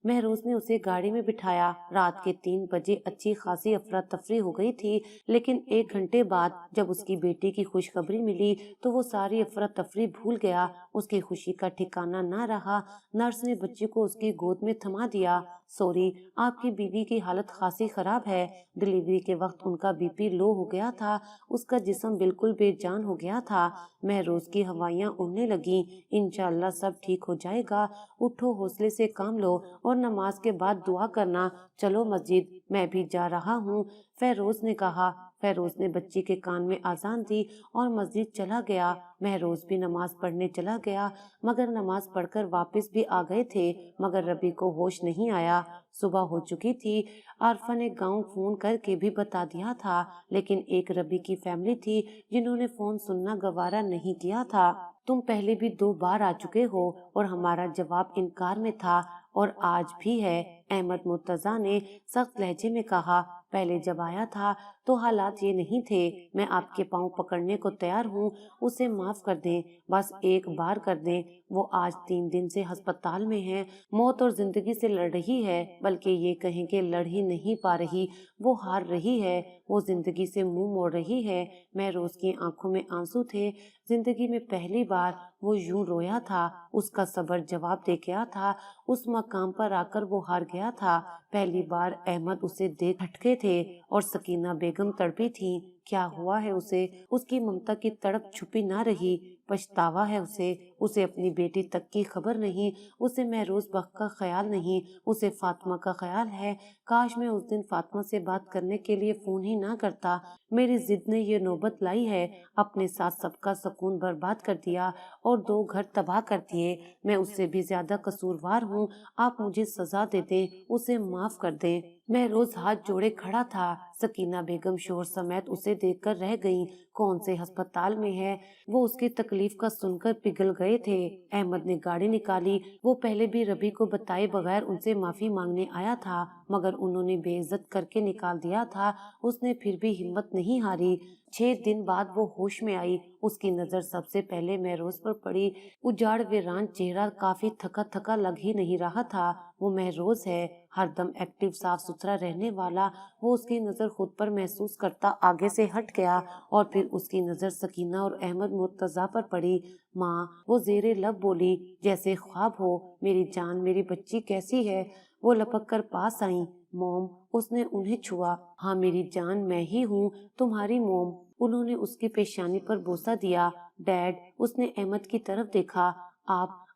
مہروز نے اسے گاڑی میں بٹھایا۔ رات کے 3 بجے اچھی خاصی افراتفری ہو گئی تھی، لیکن 1 گھنٹے بعد جب اس کی بیٹی کی خوشخبری ملی تو وہ ساری افراتفری بھول گیا۔ اس کی خوشی کا ٹھکانہ نہ رہا۔ نرس نے بچی کو اس کی گود میں تھما دیا۔ سوری، آپ کی بیوی کی حالت خاصی خراب ہے۔ ڈلیوری کے وقت ان کا بی پی لو ہو گیا تھا، اس کا جسم بالکل بے جان ہو گیا تھا۔ مہروز کی ہوائیاں اڑنے لگیں۔ انشاءاللہ سب ٹھیک ہو جائے گا۔ اٹھو، حوصلے سے کام لو اور نماز کے بعد دعا کرنا۔ چلو مسجد، میں بھی جا رہا ہوں، فیروز نے کہا۔ فیروز نے بچی کے کان میں آذان دی اور مسجد چلا گیا۔ مہروز بھی نماز پڑھنے چلا گیا، مگر نماز پڑھ کر واپس بھی آ گئے تھے، مگر ربی کو ہوش نہیں آیا۔ صبح ہو چکی تھی۔ عارفہ نے گاؤں فون کر کے بھی بتا دیا تھا، لیکن ایک ربی کی فیملی تھی جنہوں نے فون سننا گوارا نہیں کیا تھا۔ تم پہلے بھی 2 بار آ چکے ہو اور ہمارا جواب انکار میں تھا اور آج بھی ہے، احمد مرتضیٰ نے سخت لہجے میں کہا۔ پہلے جب آیا تھا تو حالات یہ نہیں تھے۔ میں آپ کے پاؤں پکڑنے کو تیار ہوں، اسے معاف کر دیں، بس ایک بار کر دیں۔ وہ آج 3 دن سے ہسپتال میں ہے، موت اور زندگی سے لڑ رہی ہے، بلکہ یہ کہیں کہ لڑ ہی نہیں پا رہی، وہ ہار رہی ہے، وہ زندگی سے منہ موڑ رہی ہے۔ مہروز کی آنکھوں میں آنسو تھے۔ زندگی میں پہلی بار وہ یوں رویا تھا۔ اس کا صبر جواب دے گیا تھا۔ اس مقام پر آ کر وہ ہار گیا تھا۔ پہلی بار احمد اسے دیکھ ہٹکے تھے اور سکینہ بیگم تڑپی تھی۔ کیا ہوا ہے اسے؟ اس کی ممتا کی تڑپ چھپی نہ رہی۔ پچھتاوا ہے اسے اپنی بیٹی تک کی خبر نہیں، اسے مہروز بخت کا خیال نہیں، اسے فاطمہ کا خیال ہے۔ کاش میں اس دن فاطمہ سے بات کرنے کے لیے فون ہی نہ کرتا۔ میری ضد نے یہ نوبت لائی ہے، اپنے ساتھ سب کا سکون برباد کر دیا اور 2 گھر تباہ کر دیے۔ میں اس سے بھی زیادہ قصوروار ہوں، آپ مجھے سزا دے دیں، اسے معاف کر دیں۔ مہروز ہاتھ جوڑے کھڑا تھا۔ سکینہ بیگم شوہر سمیت اسے دیکھ کر رہ گئیں۔ کون سے ہسپتال میں ہے؟ وہ اس کی تکلیف کا سن کر پگھل گئے تھے۔ احمد نے گاڑی نکالی۔ وہ پہلے بھی ربی کو بتائے بغیر ان سے معافی مانگنے آیا تھا، مگر انہوں نے بے عزت کر کے نکال دیا تھا۔ اس نے پھر بھی ہمت نہیں ہاری۔ 6 دن بعد وہ ہوش میں آئی۔ اس کی نظر سب سے پہلے مہروز پر پڑی۔ اجاڑ ویران چہرہ کافی تھکا تھکا لگ ہی نہیں رہا تھا۔ وہ مہروز ہے، ہر دم ایکٹیو، صاف ستھرا رہنے والا۔ وہ اس کی نظر خود پر محسوس کرتا آگے سے ہٹ گیا اور پھر اس کی نظر سکینہ اور احمد مرتضیٰ پر پڑی۔ ماں، وہ زیر لب بولی، جیسے خواب ہو، میری جان، میری بچی کیسی ہے؟ وہ لپک کر پاس آئیں۔ موم، اس نے انہیں چھوا۔ ہاں میری جان، میں ہی ہوں، تمہاری موم۔ انہوں نے اس کی پیشانی پر بوسہ دیا۔ ڈیڈ، اس نے احمد کی طرف دیکھا۔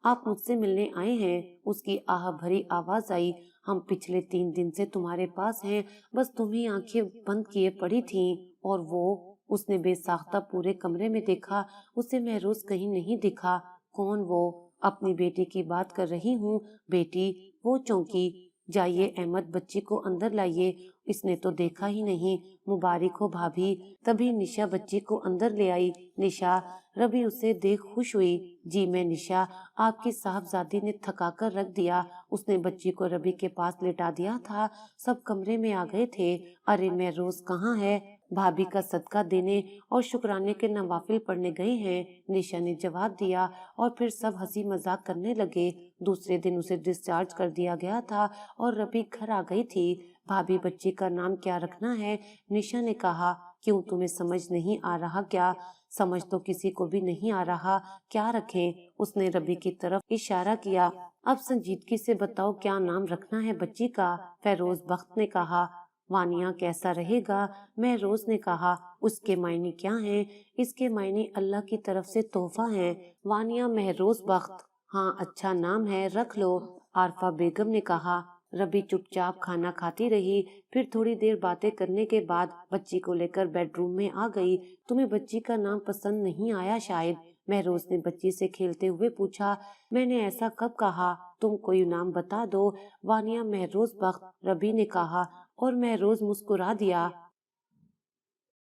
آپ مجھ سے ملنے آئے ہیں؟ اس کی آہ بھری آواز آئی۔ ہم پچھلے 3 دن سے تمہارے پاس ہیں، بس تمہیں آنکھیں بند کیے پڑی تھیں۔ اور وہ؟ اس نے بے ساختہ پورے کمرے میں دیکھا، اسے مہروز کہیں نہیں دکھا۔ کون وہ؟ اپنی بیٹی کی بات کر رہی ہوں، بیٹی۔ وہ چونکی۔ جائیے احمد، بچی کو اندر لائیے، اس نے تو دیکھا ہی نہیں۔ مبارک ہو بھابھی۔ تبھی نشا بچی کو اندر لے آئی۔ نشا، ربی اسے دیکھ خوش ہوئی۔ جی میں نشا، آپ کی صاحبزادی نے تھکا کر رکھ دیا۔ اس نے بچی کو ربی کے پاس لٹا دیا تھا۔ سب کمرے میں آ گئے تھے۔ ارے مہروز کہاں ہے؟ بھابھی کا صدقہ دینے اور شکرانے کے نوافل پڑھنے گئے ہیں، نشا نے جواب دیا، اور پھر سب ہنسی مذاق کرنے لگے۔ دوسرے دن اسے ڈسچارج کر دیا گیا تھا اور ربی گھر آ گئی تھی۔ بھابھی، بچی کا نام کیا رکھنا ہے؟ نشا نے کہا۔ کیوں، تمہیں سمجھ نہیں آ رہا کیا؟ سمجھ تو کسی کو بھی نہیں آ رہا، کیا رکھیں؟ اس نے ربی کی طرف اشارہ کیا۔ اب سنجیدگی سے بتاؤ کیا نام رکھنا ہے بچی کا؟ فیروز بخت نے کہا۔ وانیہ کیسا رہے گا؟ مہروز نے کہا، اس کے معنی کیا ہیں؟ اس کے معنی اللہ کی طرف سے تحفہ ہیں۔ وانیہ مہروز بخت، ہاں اچھا نام ہے، رکھ لو۔ عارفہ بیگم نے کہا۔ ربی چپ چاپ کھانا کھاتی رہی، پھر تھوڑی دیر باتیں کرنے کے بعد بچی کو لے کر بیڈ روم میں آ گئی۔ تمہیں بچی کا نام پسند نہیں آیا شاید؟ مہروز نے بچی سے کھیلتے ہوئے پوچھا۔ میں نے ایسا کب کہا؟ تم کوئی نام بتا دو۔ وانیہ مہروز بخت، ربی نے کہا اور مہروز مسکرا دیا۔